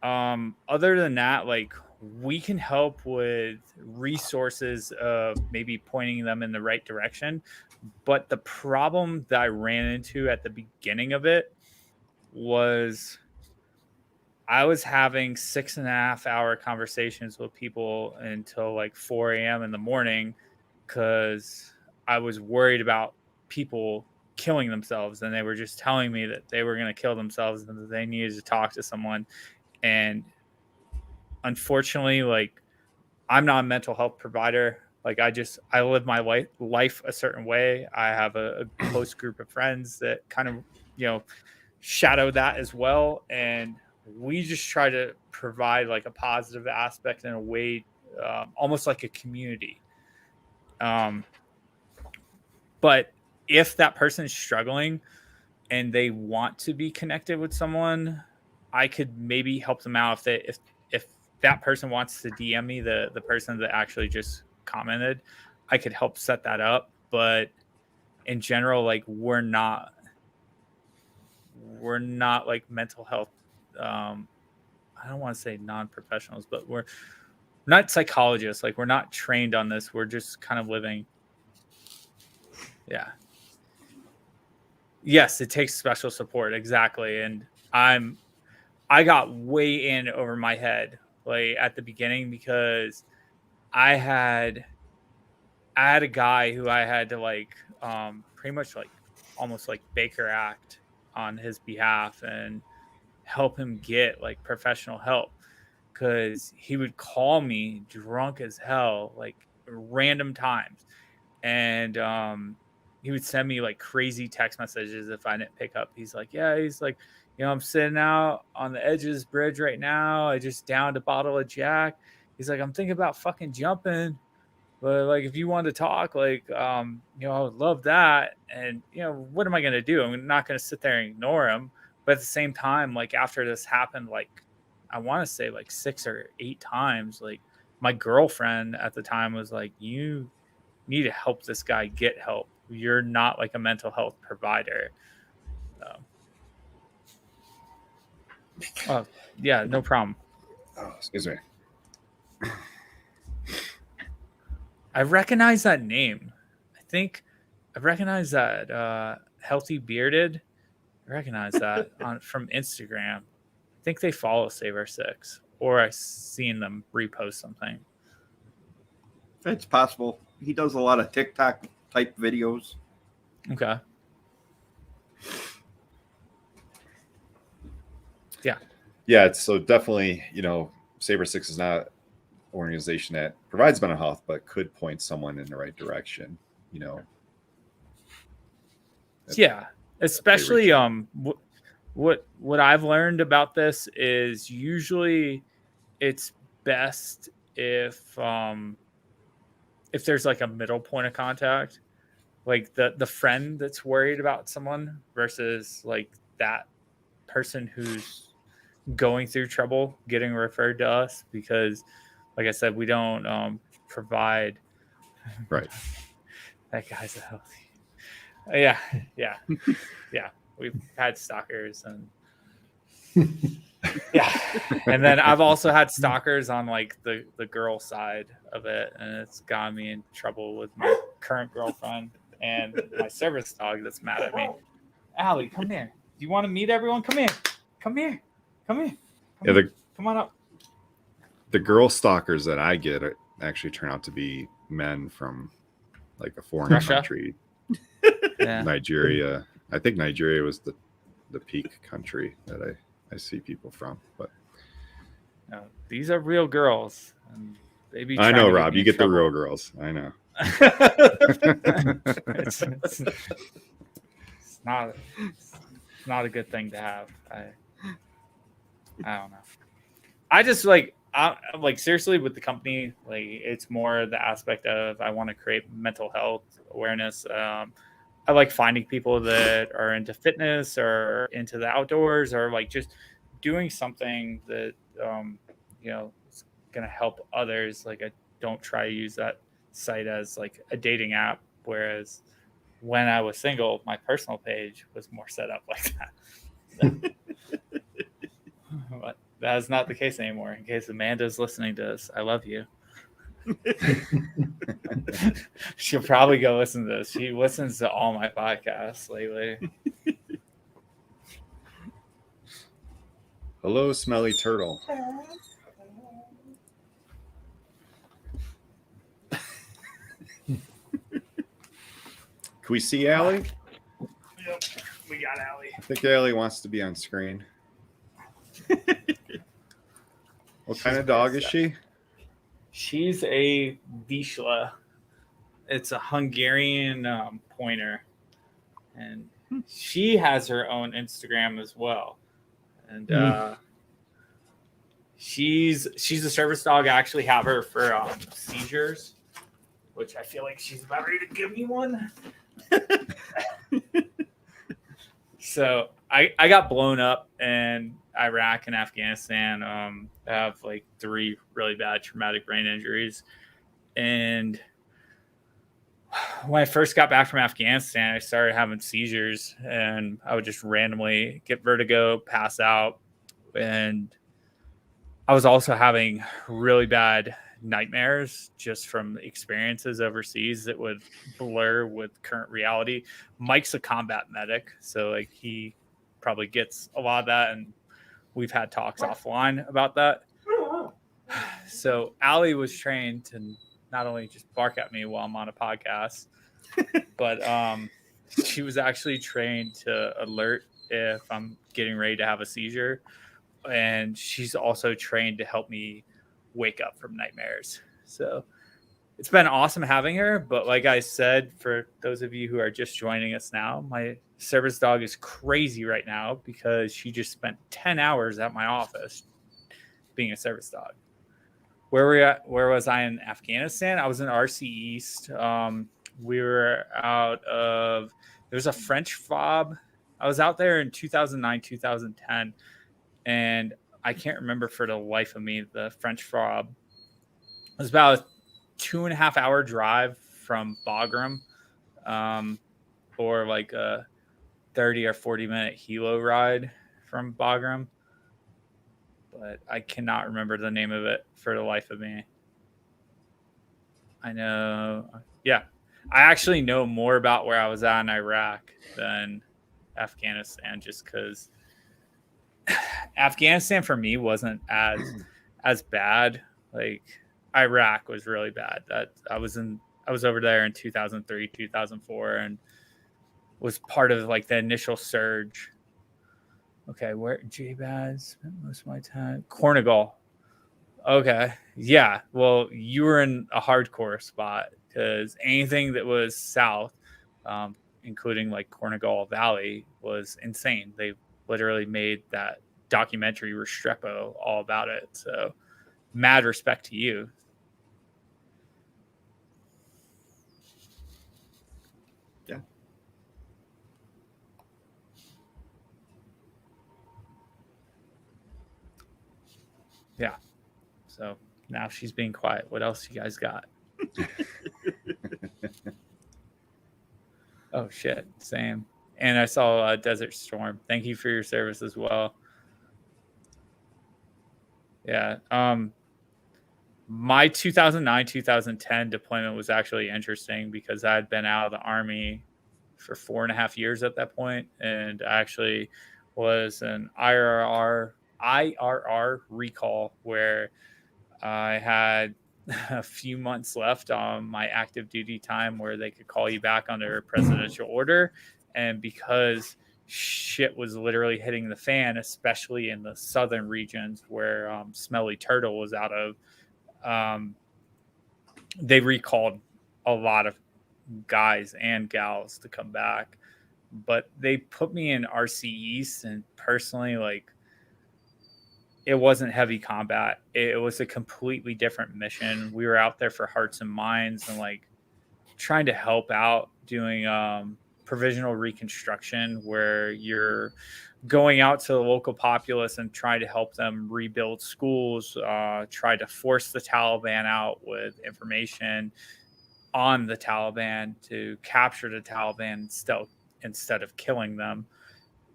Other than that, like, we can help with resources of maybe pointing them in the right direction. But the problem that I ran into at the beginning of it was I was having 6.5 hour conversations with people until like 4 a.m. in the morning because I was worried about people killing themselves, and they were just telling me that they were going to kill themselves and that they needed to talk to someone. And unfortunately, like, I'm not a mental health provider. Like, I live my life a certain way. I have a close group of friends that kind of, shadow that as well. And we just try to provide like a positive aspect in a way, almost like a community. But if that person is struggling and they want to be connected with someone, I could maybe help them out. If that person wants to DM me, the person that actually just commented, I could help set that up. But in general, like, we're not like mental health. I don't want to say non-professionals, but we're not psychologists. Like, we're not trained on this. We're just kind of living. Yeah. Yes, it takes special support. Exactly. And I got way in over my head, like, at the beginning, because I had a guy who I had to like pretty much like almost like Baker Act on his behalf and help him get like professional help, because he would call me drunk as hell, like random times, and he would send me like crazy text messages if I didn't pick up. He's like, I'm sitting out on the edge of this bridge right now. I just downed a bottle of Jack. He's like, I'm thinking about fucking jumping, but like, if you want to talk, like, I would love that. And, what am I going to do? I'm not going to sit there and ignore him. But at the same time, like, after this happened, like, I want to say like 6 or 8 times, like, my girlfriend at the time was like, you need to help this guy get help. You're not like a mental health provider. Oh, yeah, no problem. Oh, excuse me. I recognize that name. I think I recognize that Healthy Bearded. I recognize that from Instagram. I think they follow Saber 6, or I've seen them repost something. It's possible. He does a lot of TikTok type videos. Okay. Yeah. Yeah, it's so definitely, Saber 6 is not an organization that provides mental health, but could point someone in the right direction, Yeah, especially what I've learned about this is usually it's best if there's like a middle point of contact, like the friend that's worried about someone versus like that person who's going through trouble getting referred to us, because like I said, we don't provide. Right. That guy's a healthy. Yeah. We've had stalkers and yeah, and then I've also had stalkers on like the girl side of it, and it's gotten me in trouble with my current girlfriend and my service dog that's mad at me. Allie, come here. Do you want to meet everyone? Come here. Come on up. The girl stalkers that I get actually turn out to be men from like a foreign Russia? country. Yeah. Nigeria. I think Nigeria was the peak country that I see people from. But No, these are real girls. And they be I trying know, to get Rob, me you in get the trouble. real girls. I know. it's not a good thing to have. I don't know. I just like seriously with the company, like it's more the aspect of I want to create mental health awareness. I like finding people that are into fitness or into the outdoors, or like just doing something that is gonna help others. Like I don't try to use that site as like a dating app, whereas when I was single, my personal page was more set up like that. But that is not the case anymore. In case Amanda's listening to this, I love you. She'll probably go listen to this. She listens to all my podcasts lately. Hello, smelly turtle. Can we see Allie? Yep, we got Allie. I think Allie wants to be on screen. What kind of dog is she? She's a Vizsla. It's a Hungarian pointer, and she has her own Instagram as well. And she's a service dog. I actually have her for seizures, which I feel like she's about ready to give me one. So I got blown up in Iraq and Afghanistan. I have like 3 really bad traumatic brain injuries. And when I first got back from Afghanistan, I started having seizures, and I would just randomly get vertigo, pass out. And I was also having really bad nightmares just from experiences overseas that would blur with current reality. Mike's a combat medic, so like he probably gets a lot of that, and we've had talks offline about that. So Allie was trained to not only just bark at me while I'm on a podcast, but she was actually trained to alert if I'm getting ready to have a seizure. And she's also trained to help me wake up from nightmares. So it's been awesome having her. But like I said, for those of you who are just joining us now, my service dog is crazy right now because she just spent 10 hours at my office being a service dog. Where was I in Afghanistan? I was in RC East. We were out of, there's a French fob. I was out there in 2009, 2010. And I can't remember for the life of me the French fob was about a 2.5 hour drive from Bagram, or like a 30 or 40-minute helo ride from Bagram. But I cannot remember the name of it for the life of me. I know, yeah. I actually know more about where I was at in Iraq than Afghanistan, just because Afghanistan for me wasn't as bad. Like Iraq was really bad. That I was over there in 2003, 2004, and was part of like the initial surge. Okay, where J-Bad spent most of my time? Cornegal. Okay, yeah. Well, you were in a hardcore spot because anything that was south, including like Cornegal Valley, was insane. They literally made that documentary Restrepo all about it. So, mad respect to you. Yeah. Yeah. So now she's being quiet. What else you guys got? Oh shit, same. And I saw Desert Storm. Thank you for your service as well. Yeah. My 2009-2010 deployment was actually interesting because I had been out of the Army for 4.5 years at that point, and I actually was an IRR recall where I had a few months left on my active duty time where they could call you back under presidential order. And because shit was literally hitting the fan, especially in the southern regions where Smelly Turtle was out of, they recalled a lot of guys and gals to come back. But they put me in RC East, and personally, like, it wasn't heavy combat. It was a completely different mission. We were out there for hearts and minds and like trying to help out doing provisional reconstruction where you're going out to the local populace and trying to help them rebuild schools, try to force the Taliban out with information on the Taliban to capture the Taliban instead of killing them.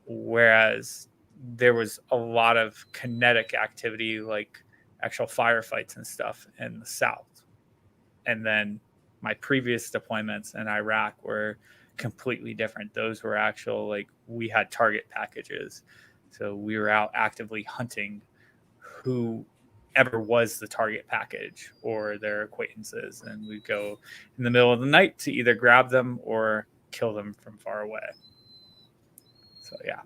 Whereas there was a lot of kinetic activity, like actual firefights and stuff in the south. And then my previous deployments in Iraq were completely different. Those were actual, like, we had target packages. So we were out actively hunting whoever was the target package or their acquaintances. And we'd go in the middle of the night to either grab them or kill them from far away. So, yeah.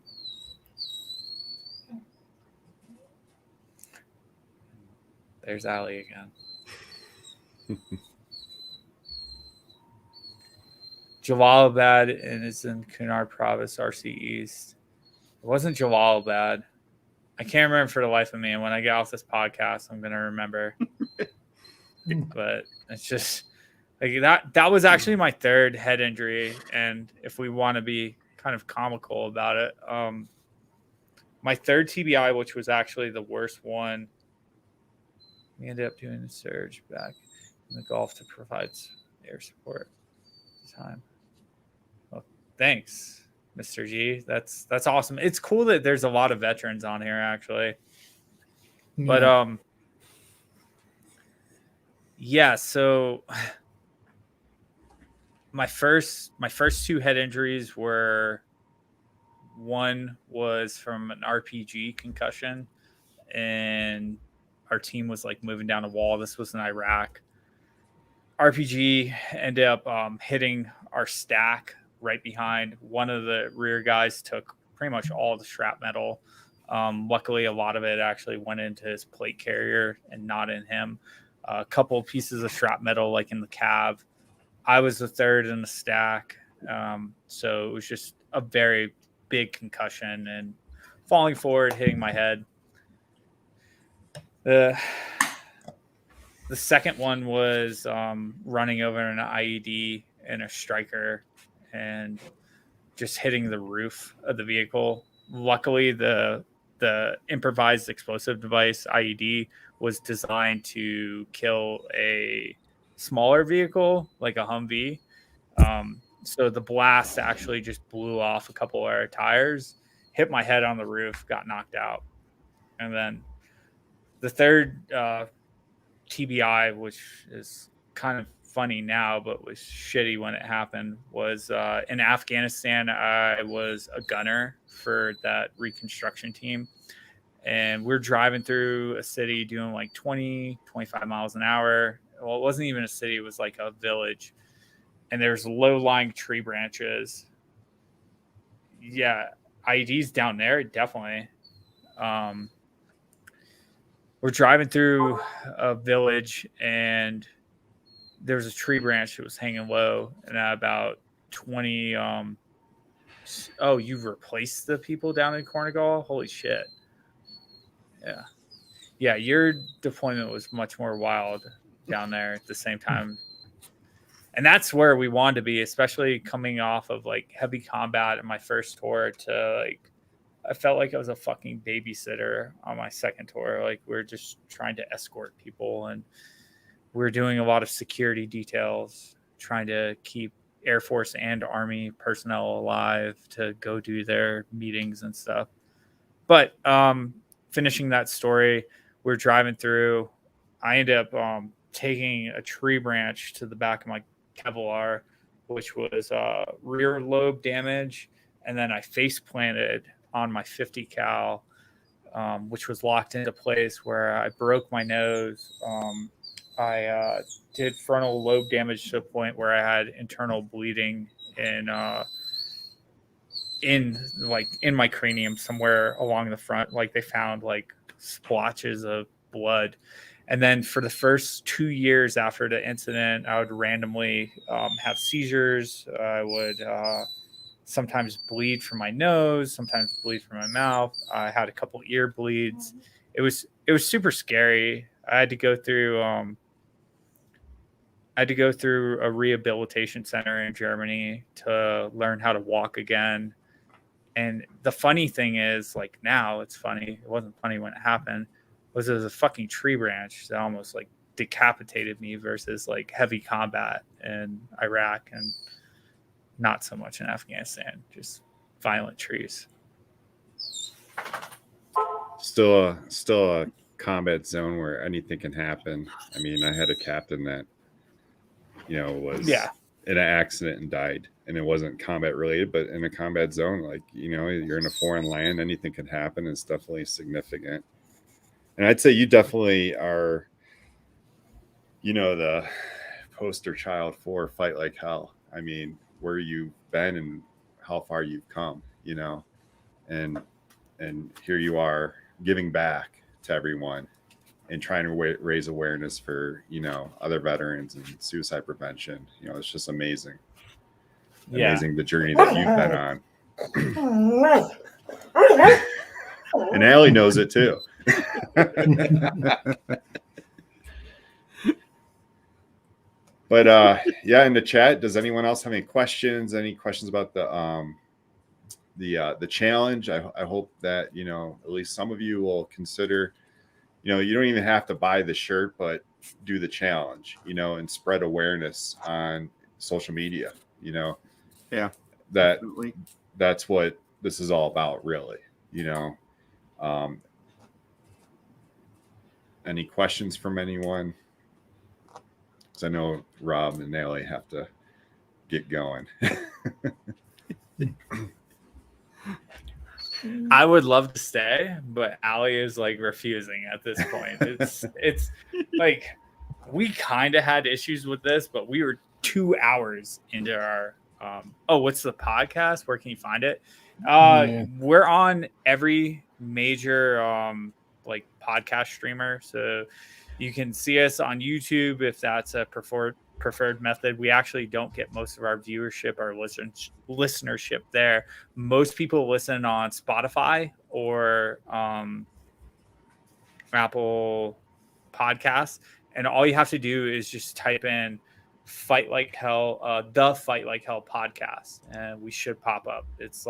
There's Ali again. Jalalabad, and it's in Kunar Province, RC East. It wasn't Jalalabad. I can't remember for the life of me. And when I get off this podcast, I'm going to remember. But it's just like that was actually my third head injury. And if we want to be kind of comical about it, my third TBI, which was actually the worst one, we ended up doing a surge back in the Gulf to provide air support at the time. Well, thanks, Mr. G. That's awesome. It's cool that there's a lot of veterans on here, actually. Yeah. But yeah. So my first two head injuries were, one was from an RPG concussion, and our team was like moving down a wall. This was in Iraq. RPG ended up hitting our stack right behind. One of the rear guys took pretty much all the shrapnel. Luckily, a lot of it actually went into his plate carrier and not in him. A couple of pieces of shrapnel like in the cab. I was the third in the stack. So it was just a very big concussion and falling forward, hitting my head. The second one was running over an IED in a striker and just hitting the roof of the vehicle. Luckily, the improvised explosive device IED was designed to kill a smaller vehicle like a Humvee. So the blast actually just blew off a couple of our tires, hit my head on the roof, got knocked out. And then the third TBI, which is kind of funny now, but was shitty when it happened, was in Afghanistan. I was a gunner for that reconstruction team. And we're driving through a city doing like 20, 25 miles an hour. Well, it wasn't even a city. It was like a village. And there's low-lying tree branches. Yeah, IEDs down there, definitely. We're driving through a village, and there was a tree branch that was hanging low, and at about 20. Oh, you've replaced the people down in Cornegall? Holy shit! Yeah. Your deployment was much more wild down there at the same time, and that's where we wanted to be, especially coming off of like heavy combat in my first tour to like. I felt like I was a fucking babysitter on my second tour. Like we're just trying to escort people, and we're doing a lot of security details, trying to keep Air Force and Army personnel alive to go do their meetings and stuff. But finishing that story, we're driving through. I ended up taking a tree branch to the back of my Kevlar, which was rear lobe damage, and then I face planted on my 50 cal, which was locked into place where I broke my nose. I did frontal lobe damage to the point where I had internal bleeding in my cranium somewhere along the front. Like they found like splotches of blood. And then for the first 2 years after the incident, I would randomly have seizures. I would sometimes bleed from my nose, sometimes bleed from my mouth. I had a couple ear bleeds. It was super scary. I had to go through a rehabilitation center in Germany to learn how to walk again. And the funny thing is, like now it's funny. It wasn't funny when it happened. Was a fucking tree branch that almost like decapitated me versus like heavy combat in Iraq and not so much in Afghanistan, just violent trees. Still a combat zone where anything can happen. I mean, I had a captain that, was in an accident and died, and it wasn't combat related, but in a combat zone, like, you're in a foreign land, anything can happen. It's definitely significant. And I'd say you definitely are, the poster child for Fight Like Hell. I mean, where you've been and how far you've come, and here you are giving back to everyone and trying to raise awareness for, other veterans and suicide prevention. It's just amazing. Amazing the journey that you've been on. And Allie knows it too. But in the chat, does anyone else have any questions? Any questions about the challenge? I hope that at least some of you will consider. You don't even have to buy the shirt, but do the challenge. And spread awareness on social media. Yeah, that's what this is all about, really. Any questions from anyone? Because I know Rob and Nelly have to get going. I would love to stay, but Allie is like refusing at this point. It's like we kind of had issues with this, but we were 2 hours into our what's the podcast? Where can you find it? We're on every major like podcast streamer, so you can see us on YouTube if that's a preferred method. We actually don't get most of our viewership, our listenership there. Most people listen on Spotify or Apple Podcasts, and all you have to do is just type in Fight Like Hell, the Fight Like Hell podcast, and we should pop up. It's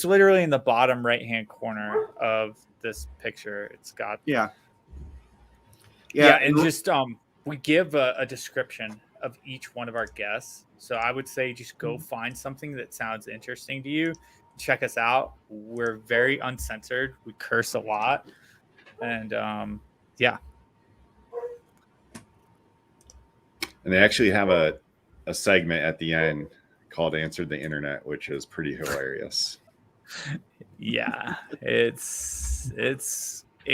literally in the bottom right hand corner of this picture. It's got Yeah, and just we give a description of each one of our guests. So I would say just go find something that sounds interesting to you. Check us out. We're very uncensored. We curse a lot, and yeah. And they actually have a segment at the end called "Answer the Internet," which is pretty hilarious. Yeah, it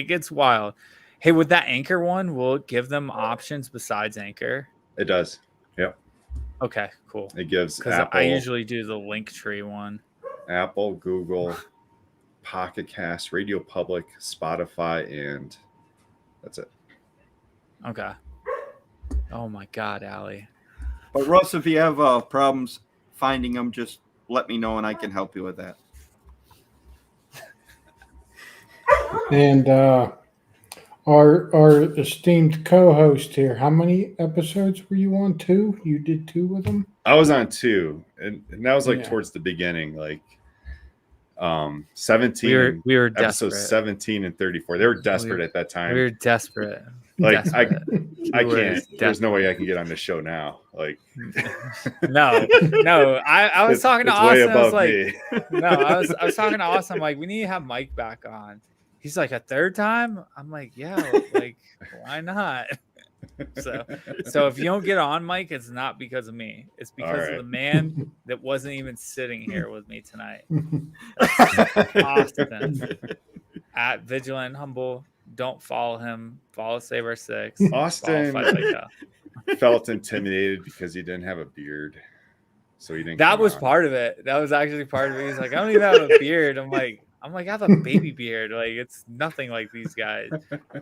gets wild. Hey, with that Anchor one, will it give them options besides Anchor? It does. Yep. Okay, cool. It gives Because Apple, I usually do the Linktree one. Apple, Google, Pocket Cast, Radio Public, Spotify, and that's it. Okay. Oh my God, Allie. But Russ, if you have problems finding them, just let me know and I can help you with that. And our esteemed co-host here, how many episodes were you on? 2? You did 2 with them? I was on 2, and that was like Yeah. towards the beginning, like 17. We were episodes desperate. 17 and 34. They were desperate at that time. We were desperate. Like, Desperate. I We were can't. There's no desperate. way I can get on this show now. Like, No. I was talking to it's way Austin. I was above like, me. no, I was talking to Austin. I'm like, we need to have Mike back on. He's like, a third time? I'm like, yeah, like, why not? So if you don't get on, Mike, it's not because of me. It's because right. of the man that wasn't even sitting here with me tonight. Austin at Vigilant and Humble. Don't follow him. Follow Save Our Six. Austin Follow Fight Like Hell. felt intimidated because he didn't have a beard, so he didn't. That come was on. part of it. That was actually part of it. He's like, I don't even have a beard. I'm like, I have a baby beard. Like, it's nothing like these guys.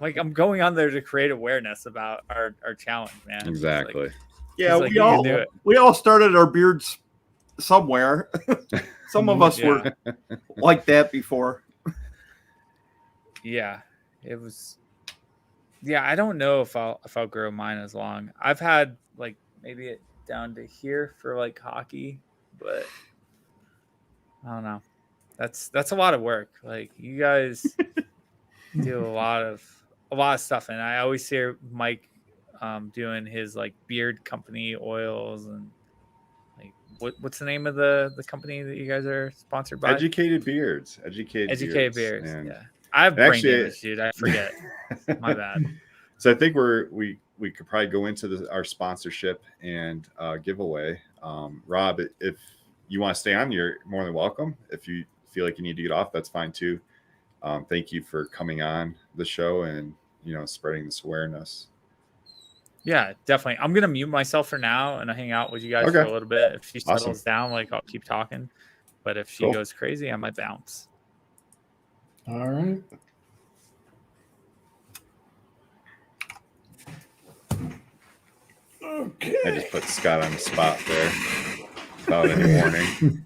Like, I'm going on there to create awareness about our challenge, man. Exactly. Like, Yeah, like, you can do it. we all started our beards somewhere. Some of us were like that before. Yeah, it was. Yeah, I don't know if I'll grow mine as long. I've had like maybe it down to here for like hockey, but I don't know. That's a lot of work. Like, you guys do a lot of stuff, and I always hear Mike doing his like beard company oils and like what's the name of the company that you guys are sponsored by? Educated Beards. Educated Beards. And Yeah, I have brain actually- damage, dude. I forget. My bad. So I think we could probably go into our sponsorship and giveaway. Rob, if you want to stay on, you're more than welcome. If you feel like you need to get off, that's fine too. Thank you for coming on the show and spreading this awareness. Yeah, definitely. I'm gonna mute myself for now and I'll hang out with you guys for a little bit. If she settles Awesome. down, like, I'll keep talking. But if she Cool. goes crazy, I might bounce. All right. Okay. I just put Scott on the spot there without any warning.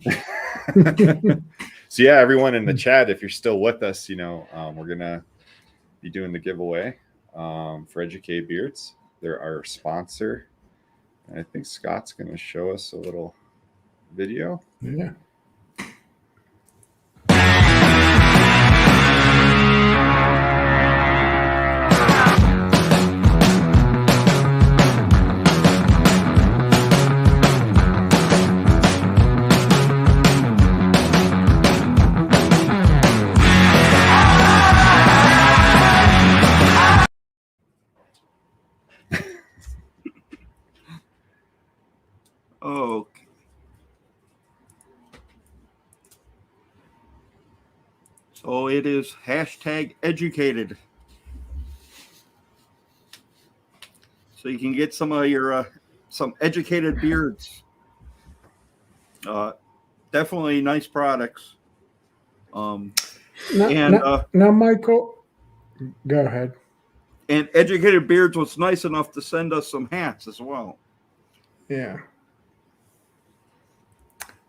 So yeah, everyone in the chat, if you're still with us, we're gonna be doing the giveaway for Educated Beards. They're our sponsor, and I think Scott's gonna show us a little video. Yeah. Okay. So it is #educated. So you can get some of your some educated beards. Definitely nice products. Now, And now, Michael, go ahead. and Educated Beards was nice enough to send us some hats as well. Yeah.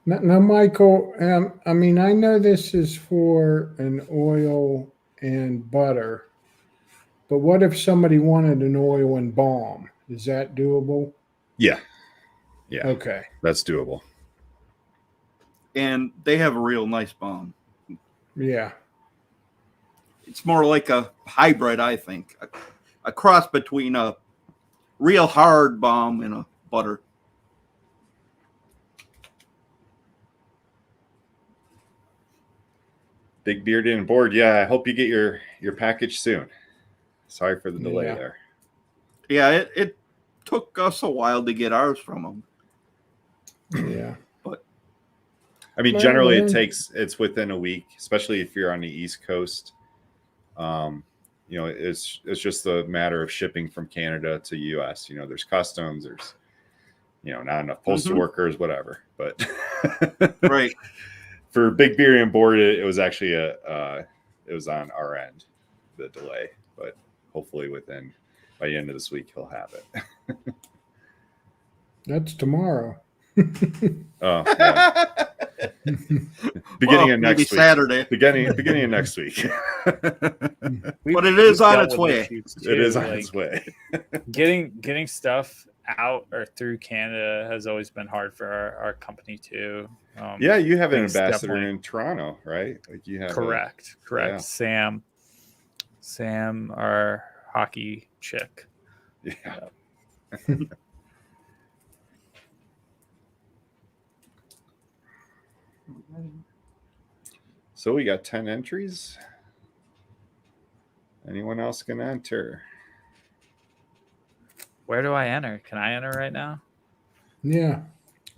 Now, Michael, I mean, I know this is for an oil and butter, but what if somebody wanted an oil and balm? Is that doable? Yeah, Okay. that's doable. And they have a real nice balm. Yeah. It's more like a hybrid, I think. a cross between a real hard bomb and a butter. Big Beard in board. Yeah, I hope you get your package soon. Sorry for the delay Yeah. there. Yeah, it took us a while to get ours from them. Yeah. I mean, Well, generally man. it's within a week, especially if you're on the East Coast. You know, it's just a matter of shipping from Canada to US. You know, there's customs, there's, you know, not enough postal workers, whatever. But Right. for Big Beard and board, it was actually it was on our end, the delay. But hopefully by the end of this week he'll have it. That's tomorrow. Oh, yeah. Beginning of maybe next week. Saturday. Beginning of next week. But it is on its way. It is on its way. Getting stuff out or through Canada has always been hard for our company too. Yeah, you have an things ambassador definitely- in Toronto, right? Like you have Correct. yeah. Sam, our hockey chick. Yeah. So we got 10 entries. Anyone else can enter? Where do I enter? Can I enter right now? Yeah.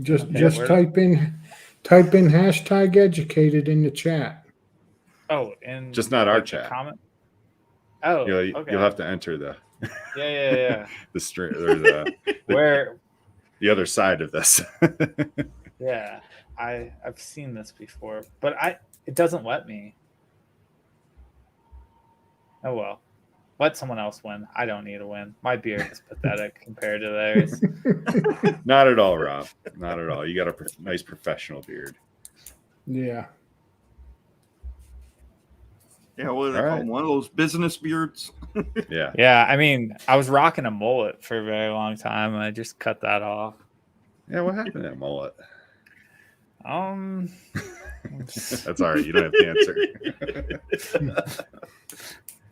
Just Okay, just where- type in hashtag educated in the chat. Oh, and Just not our like, the chat. comment. Oh, okay. You'll have to enter the yeah. the string or Where? the other side of this. Yeah, I've seen this before, but it doesn't let me. Oh well, let someone else win. I don't need to win. My beard is pathetic compared to theirs. Not at all, Rob. Not at all. You got a nice professional beard. Yeah. Yeah, what do they All call right. them? One of those business beards. Yeah. Yeah, I mean, I was rocking a mullet for a very long time, and I just cut that off. Yeah, what happened to that mullet? That's all right. You don't have to answer.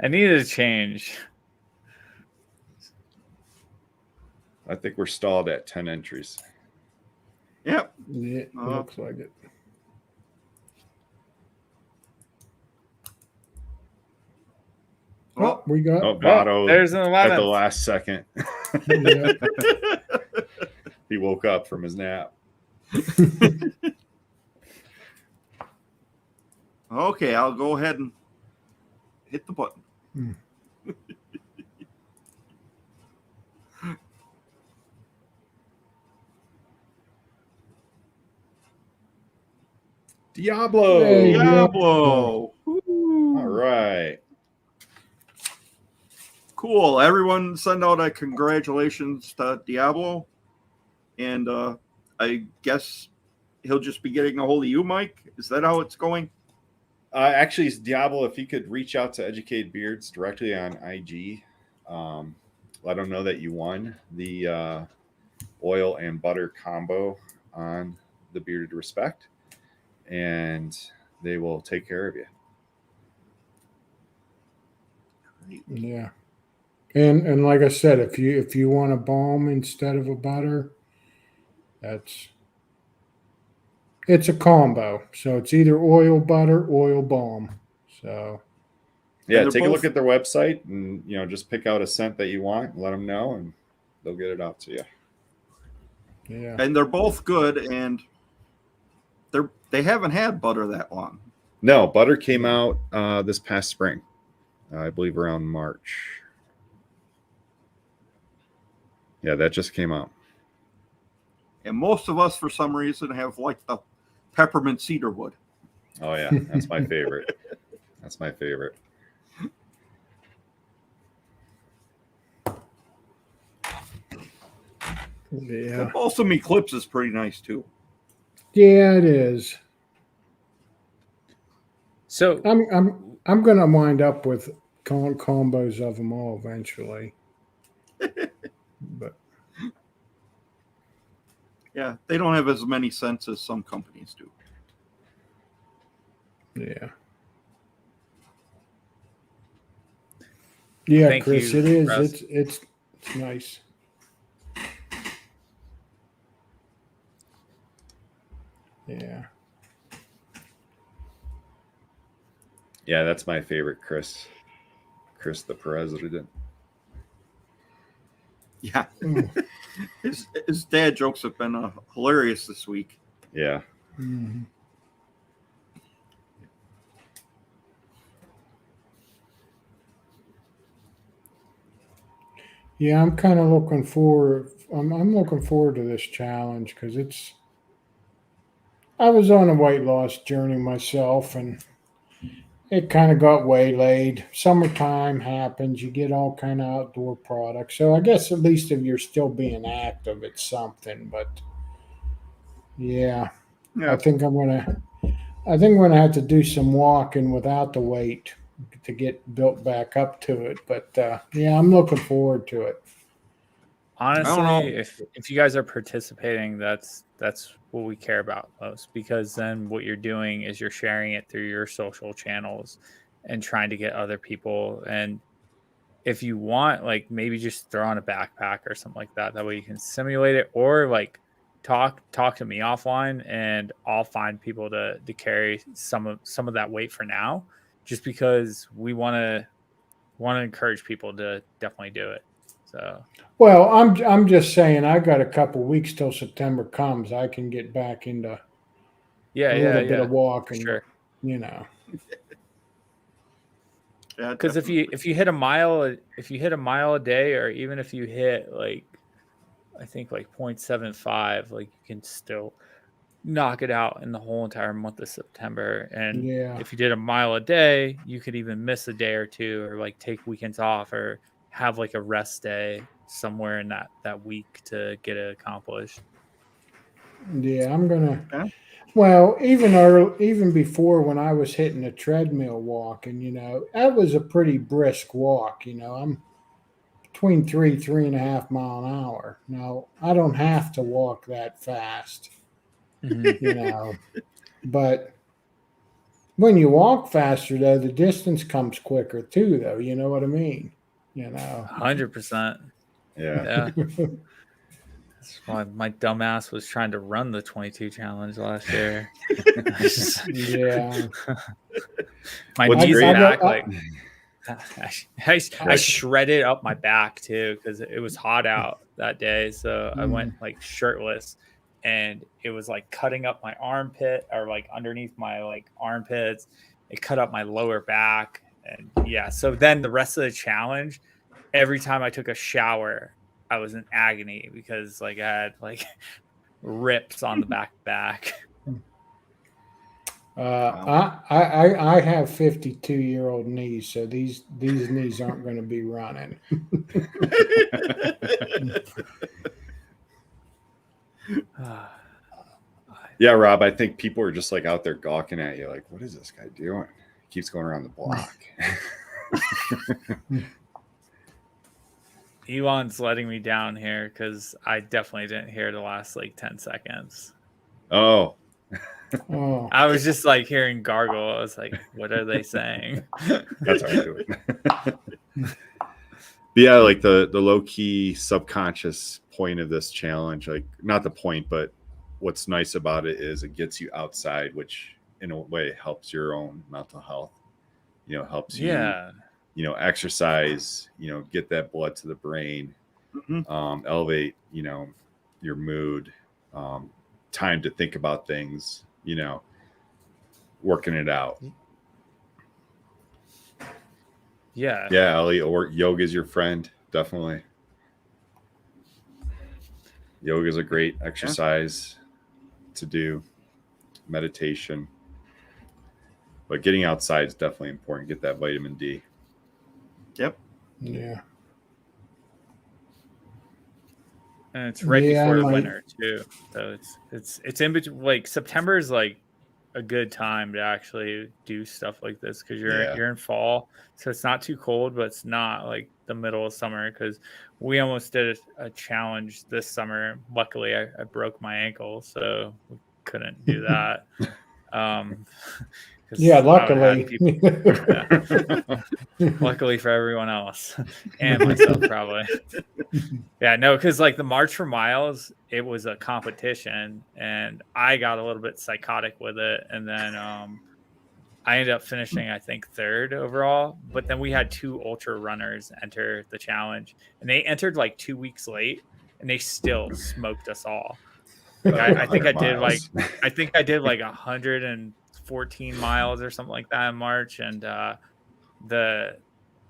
I needed a change. I think we're stalled at 10 entries. Yep. Yeah, looks like it. Oh, we got Oh, Votto there's an at 11. the last second. yeah. He woke up from his nap. Okay, I'll go ahead and hit the button. Diablo. Hey, Diablo. All right. Cool. Everyone send out a congratulations to Diablo. And I guess he'll just be getting a hold of you, Mike. Is that how it's going? Actually, Diablo, if you could reach out to Educate Beards directly on IG, let them know that you won the oil and butter combo on the Bearded Respect, and they will take care of you. Yeah. And like I said, if you want a balm instead of a butter, it's a combo. So it's either oil butter, oil balm. So Yeah, And they're take a both- look at their website and just pick out a scent that you want and let them know, and they'll get it out to you. yeah. And they're both good, and they haven't had butter that long. No, butter came out this past spring, I believe around March. Yeah, that just came out. And most of us, for some reason, have like the peppermint cedarwood. Oh yeah, that's my favorite. That's my favorite. Yeah. The Balsam Eclipse is pretty nice too. Yeah, it is. So I'm gonna wind up with combos of them all eventually. But Yeah, they don't have as many scents as some companies do. yeah. Yeah, Thank Chris, you, it is. Russ. It's nice. Yeah. Yeah, that's my favorite, Chris. Chris the president. Yeah, Mm. his dad jokes have been hilarious this week. Yeah. Mhm. Yeah, I'm kind of looking forward. I'm looking forward to this challenge because it's. I was on a weight loss journey myself, and it kind of got waylaid. Summertime happens. You get all kind of outdoor products. So I guess at least if you're still being active, it's something. But yeah, I Yeah, think I'm gonna. I think I'm gonna have to do some walking without the weight to get built back up to it. But yeah, I'm looking forward to it. I don't Honestly, know. if you guys are participating, that's what we care about most, because then what you're doing is you're sharing it through your social channels and trying to get other people. And if you want, like, maybe just throw on a backpack or something like that. That way you can simulate it, or like talk to me offline, and I'll find people to carry some of that weight for now, just because we want to encourage people to definitely do it. So Well, I'm just saying I got a couple weeks till September comes. I can get back into yeah, a yeah, little bit yeah, of for walking, sure. you know. Yeah, Because definitely. if you hit a mile a day, or even if you hit like, I think like 0.75, like you can still knock it out in the whole entire month of September. And Yeah. if you did a mile a day, you could even miss a day or two, or like take weekends off, or have like a rest day somewhere in that week to get it accomplished. Yeah, I'm gonna. Yeah. Well, even early, even before when I was hitting the treadmill walking, that was a pretty brisk walk. I'm between 3.5 mile an hour. Now I don't have to walk that fast, Mhm. but when you walk faster, though, the distance comes quicker too. Though, you know what I mean? You know. 100%. Yeah. Yeah. That's why my dumbass was trying to run the 22 challenge last year. Yeah. My What's knees I, and I, great? back, I, like I I, shredded up my back too, because it was hot out that day. So I went mm, like shirtless, and it was like cutting up my armpit, or like underneath my like armpits. It cut up my lower back. And yeah, so then the rest of the challenge, every time I took a shower, I was in agony, because like I had like rips on the back. Wow. I have 52-year-old knees, so these knees aren't going to be running. Yeah, Rob, I think people are just like out there gawking at you, like, what is this guy doing? He keeps going around the block. Elon's letting me down here, because I definitely didn't hear the last like 10 seconds. Oh, Oh, I was just like hearing gargle. I was like, what are they saying? that's all right. Do it. But yeah, like the low key subconscious point of this challenge, like not the point, but what's nice about it is it gets you outside, which in a way helps your own mental health. Helps you, Yeah. exercise. Get that blood to the brain, Mhm. elevate, your mood, time to think about things. Working it out. Yeah. Yeah, Ellie, or yoga is your friend, definitely. Yoga is a great exercise to do, meditation, but getting outside is definitely important. Get that vitamin D. Yep. yeah, And it's right yeah. I before the might. winter too. So it's in between. Like September is like a good time to actually do stuff like this, because Yeah. you're in fall, so it's not too cold, but it's not like the middle of summer. Because we almost did a challenge this summer. Luckily, I broke my ankle, so we couldn't do that. 'cause Yeah, I would have luckily. people- luckily for everyone else and myself probably. Yeah, no, because like the March for Miles, it was a competition, and I got a little bit psychotic with it, and then I ended up finishing, I think, third overall. But then we had 2 ultra runners enter the challenge, and they entered like 2 weeks late, and they still smoked us all. Like, I think I did like 114 miles or something like that in March, and the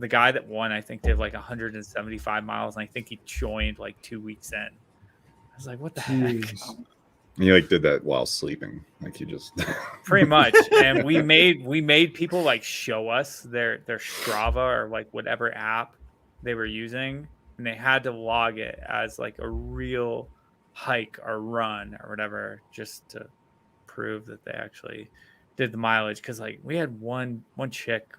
guy that won, I think, did like 175 miles, and I think he joined like 2 weeks in. I was like, what the heck? Jeez. You like did that while sleeping, like you just Pretty much. And we made people like show us their Strava or like whatever app they were using, and they had to log it as like a real hike or run or whatever, just to prove that they actually did the mileage. Because like we had one chick,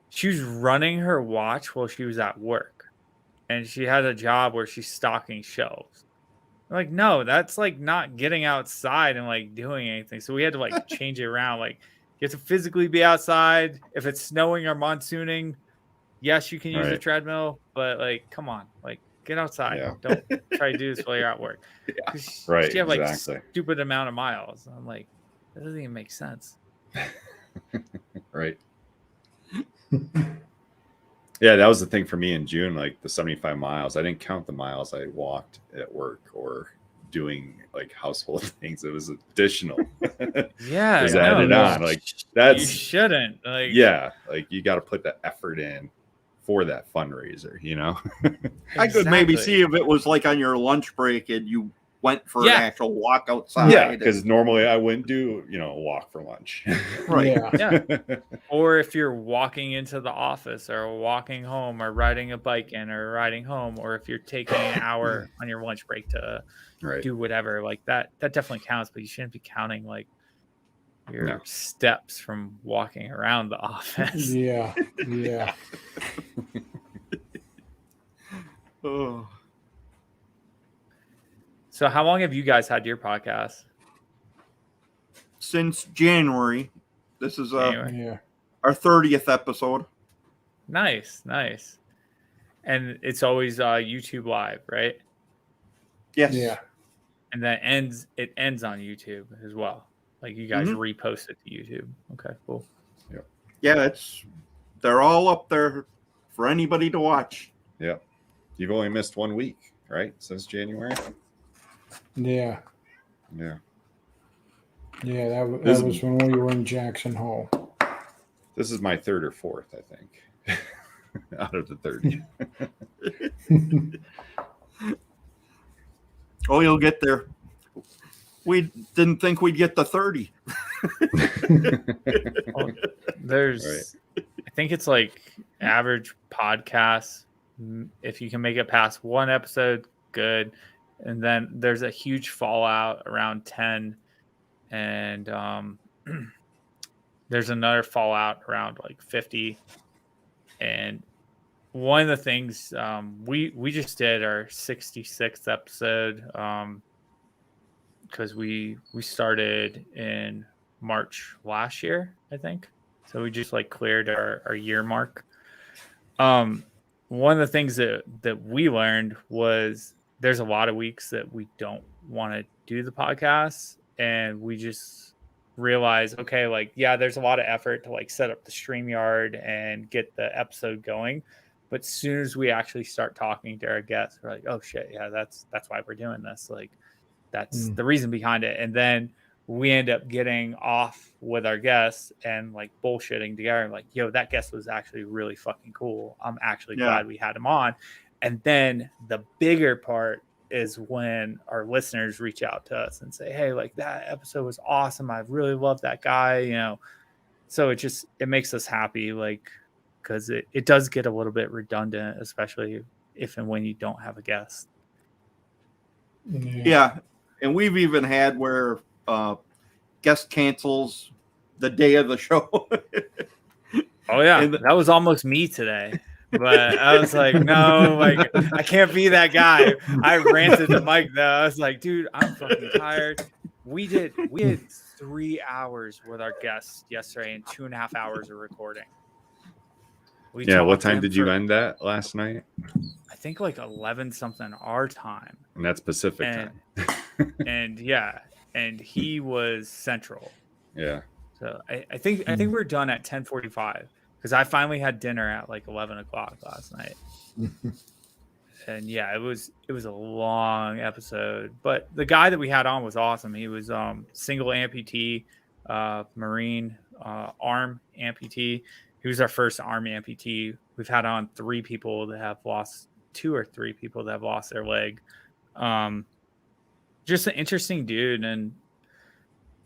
she was running her watch while she was at work, and she had a job where she's stocking shelves. I'm like, no, that's like not getting outside and like doing anything. So we had to like change it around. Like, you have to physically be outside. If it's snowing or monsooning, yes, you can use a Right. treadmill, but like, come on, like get outside. Yeah. Don't try to do this while you're at work. Right, She had like exactly. stupid amount of miles. I'm like, that doesn't even make sense. right. Yeah, that was the thing for me in June, like the 75 miles. I didn't count the miles I walked at work or doing like household things. It was additional. Yeah, It was no, added on. Like you that's shouldn't. Like, yeah, like you got to put the effort in for that fundraiser, you know? I could maybe exactly. see if it was like on your lunch break and you went for Yeah. an actual walk outside. Yeah, because normally I wouldn't do, a walk for lunch. Right. Yeah. Yeah. Or if you're walking into the office or walking home or riding a bike in or riding home, or if you're taking an hour on your lunch break to Right. do whatever, like that definitely counts, but you shouldn't be counting like your No. steps from walking around the office. Yeah. Yeah. Oh. So how long have you guys had your podcast? Since January. This is Anyway. Yeah. our 30th episode. Nice. And it's always YouTube live, right? Yes. Yeah. And that it ends on YouTube as well. Like you guys repost it to YouTube. Okay, cool. Yeah, they're all up there for anybody to watch. Yeah. You've only missed 1 week, right? Since January? Yeah. Yeah. Yeah. That This- was when we were in Jackson Hole. This is my 3rd or 4th, I think. Out of the 30. Oh, you'll get there. We didn't think we'd get to 30. Well, there's I think it's like average podcasts, if you can make it past 1 episode, good. And then there's a huge fallout around 10, and there's another fallout around like 50. And one of the things we just did our 66th episode, because we started in March last year, I think. So we just like cleared our year mark. One of the things that we learned was there's a lot of weeks that we don't want to do the podcast, and we just realize, okay, like, yeah, there's a lot of effort to like set up the StreamYard and get the episode going. But as soon as we actually start talking to our guests, we're like, oh shit, yeah, that's why we're doing this. Like, that's the reason behind it. And then we end up getting off with our guests and like bullshitting together. Like, yo, that guest was actually really fucking cool. I'm actually glad we had him on. And then the bigger part is when our listeners reach out to us and say, hey, like that episode was awesome. I really love that guy, So it makes us happy, like, because it does get a little bit redundant, especially if and when you don't have a guest. Yeah. And we've even had where guest cancels the day of the show. Oh yeah, And that was almost me today. But I was like, no, like I can't be that guy. I ranted to Mike though. I was like, dude, I'm fucking tired. We did 3 hours with our guests yesterday and 2.5 hours of recording. We Yeah, what talked to time him did you for, end that last night? I think like 11 something our time. And that's Pacific And time. and yeah, and he was Central. Yeah. So I think we're done at 10:45 because I finally had dinner at like 11 o'clock last night. And yeah, it was a long episode, but the guy that we had on was awesome. He was single amputee, Marine arm amputee. He was our first arm amputee. We've had on 3 people that have lost 2 or 3 people that have lost their leg. Just an interesting dude, and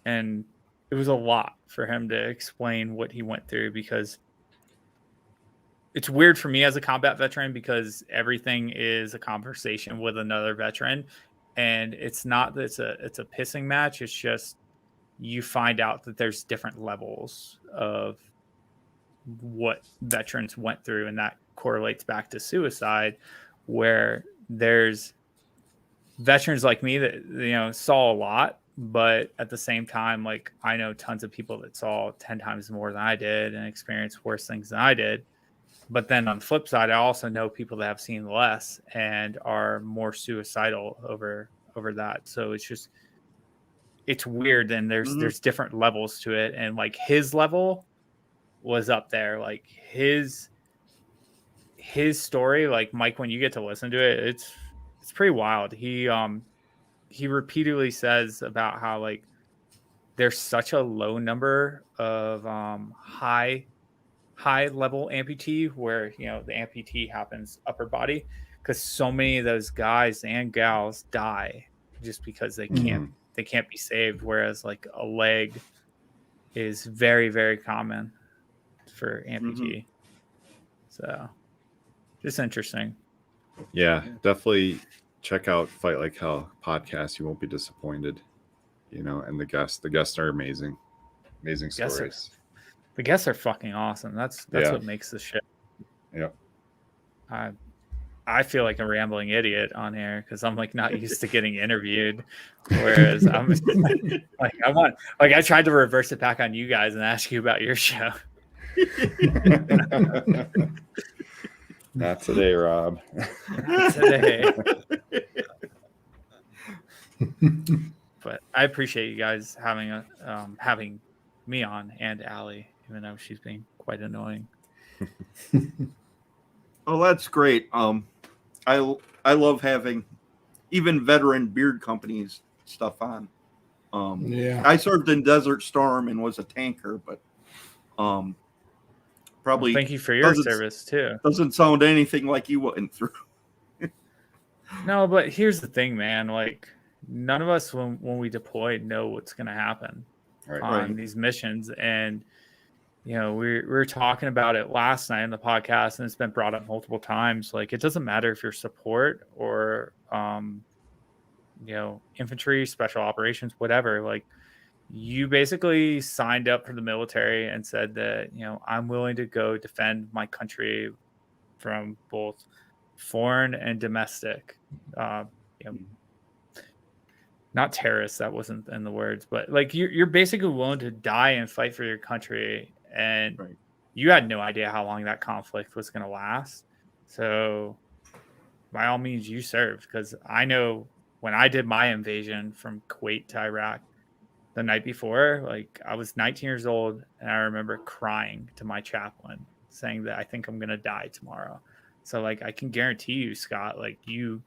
it was a lot for him to explain what he went through because it's weird for me as a combat veteran because everything is a conversation with another veteran, and it's not that it's a pissing match. It's just you find out that there's different levels of what veterans went through, and that correlates back to suicide, where there's veterans like me that saw a lot, but at the same time, like I know tons of people that saw 10 times more than I did and experienced worse things than I did. But then on the flip side, I also know people that have seen less and are more suicidal over that. So it's weird, and there's different levels to it, and like his level was up there, like his story, like Mike, when you get to listen to it, it's pretty wild. He repeatedly says about how like there's such a low number of high level amputee where the amputee happens upper body, because so many of those guys and gals die just because they can't be saved, whereas like a leg is very, very common for amputee. So just interesting. Yeah, definitely check out Fight Like Hell podcast. You won't be disappointed. And the guests are amazing stories. The guests are fucking awesome. That's what makes this shit. Yeah. I feel like a rambling idiot on here because I'm like not used to getting interviewed. Whereas I'm like I tried to reverse it back on you guys and ask you about your show. Not today, Rob. Not today. But I appreciate you guys having me on, and Allie, even though she's being quite annoying. Oh, that's great. I love having even veteran beard companies stuff on. I served in Desert Storm and was a tanker, but probably thank you for your service too. Doesn't sound anything like you went through. No, but here's the thing, man. Like none of us when we deploy know what's going to happen on these missions, and we were talking about it last night in the podcast, and it's been brought up multiple times. Like, it doesn't matter if you're support or, infantry, special operations, whatever. Like, you basically signed up for the military and said that, I'm willing to go defend my country from both foreign and domestic, not terrorists. That wasn't in the words, but like you're basically willing to die and fight for your country. And you had no idea how long that conflict was going to last. So by all means, you served, because I know when I did my invasion from Kuwait to Iraq the night before, like I was 19 years old, and I remember crying to my chaplain saying that I think I'm going to die tomorrow. So like, I can guarantee you, Scott, like you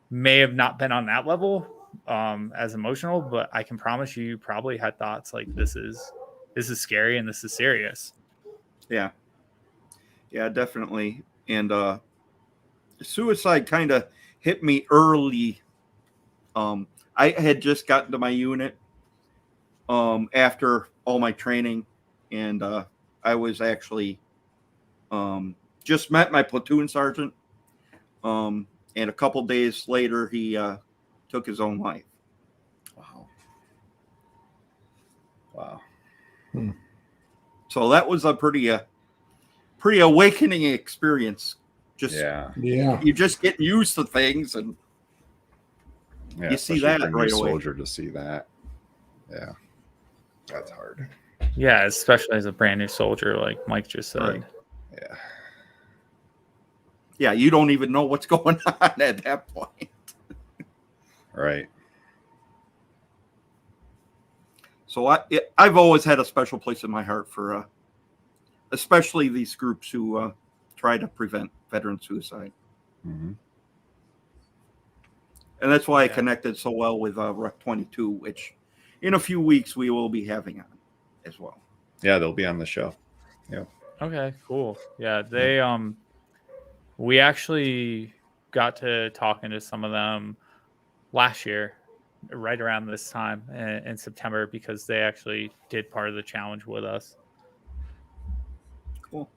may have not been on that level as emotional, but I can promise you probably had thoughts like this is scary and this is serious. Yeah, definitely. And suicide kind of hit me early. I had just gotten to my unit after all my training, and I was actually just met my platoon sergeant, and a couple days later he took his own life. Wow. So that was a pretty awakening experience. You just get used to things, and you see that right away. Soldier to see that. Yeah, that's hard. Yeah, especially as a brand new soldier, like Mike just said. Right. Yeah. Yeah, you don't even know what's going on at that point. Right. So I've always had a special place in my heart for, especially these groups who try to prevent veteran suicide, Mm-hmm. and that's why I Yeah. connected so well with Rec 22, which in a few weeks we will be having on as well. Yeah, they'll be on the show. Okay, cool. Yeah, they we actually got to talking to some of them last year, right around this time in September, because they actually did part of the challenge with us. Cool.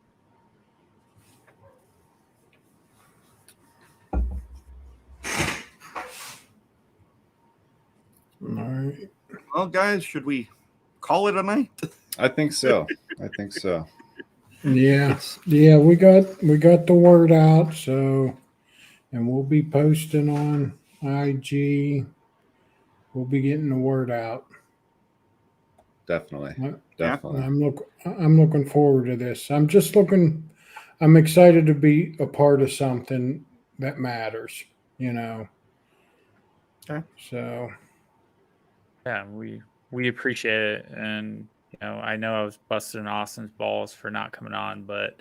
All right. Well, guys, should we call it a night? I think so. I think so. Yeah, yeah, we got the word out, so, and we'll be posting on IG. We'll be getting the word out. Definitely. I- Definitely. I'm looking forward to this. I'm excited to be a part of something that matters, you know. Okay. So Yeah, we appreciate it, and I know I was busting Austin's balls for not coming on, but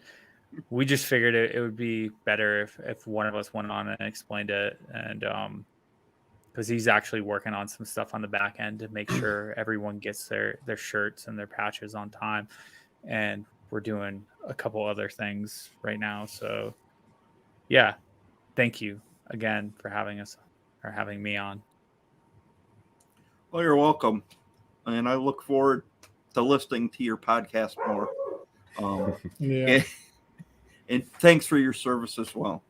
we just figured it would be better if one of us went on and explained it, and because he's actually working on some stuff on the back end to make sure everyone gets their shirts and their patches on time, and we're doing a couple other things right now. So yeah, thank you again for having us or having me on. Well, you're welcome, and I look forward to listening to your podcast more. yeah. And thanks for your service as well.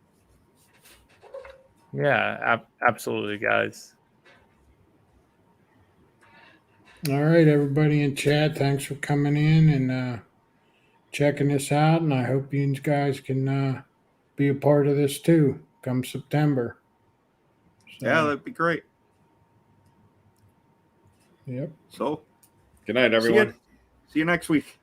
Yeah, absolutely, guys. All right, everybody in chat, thanks for coming in and checking this out, and I hope you guys can be a part of this too come September. So, Yeah, that'd be great. yep. So, Good night, everyone. see you next week.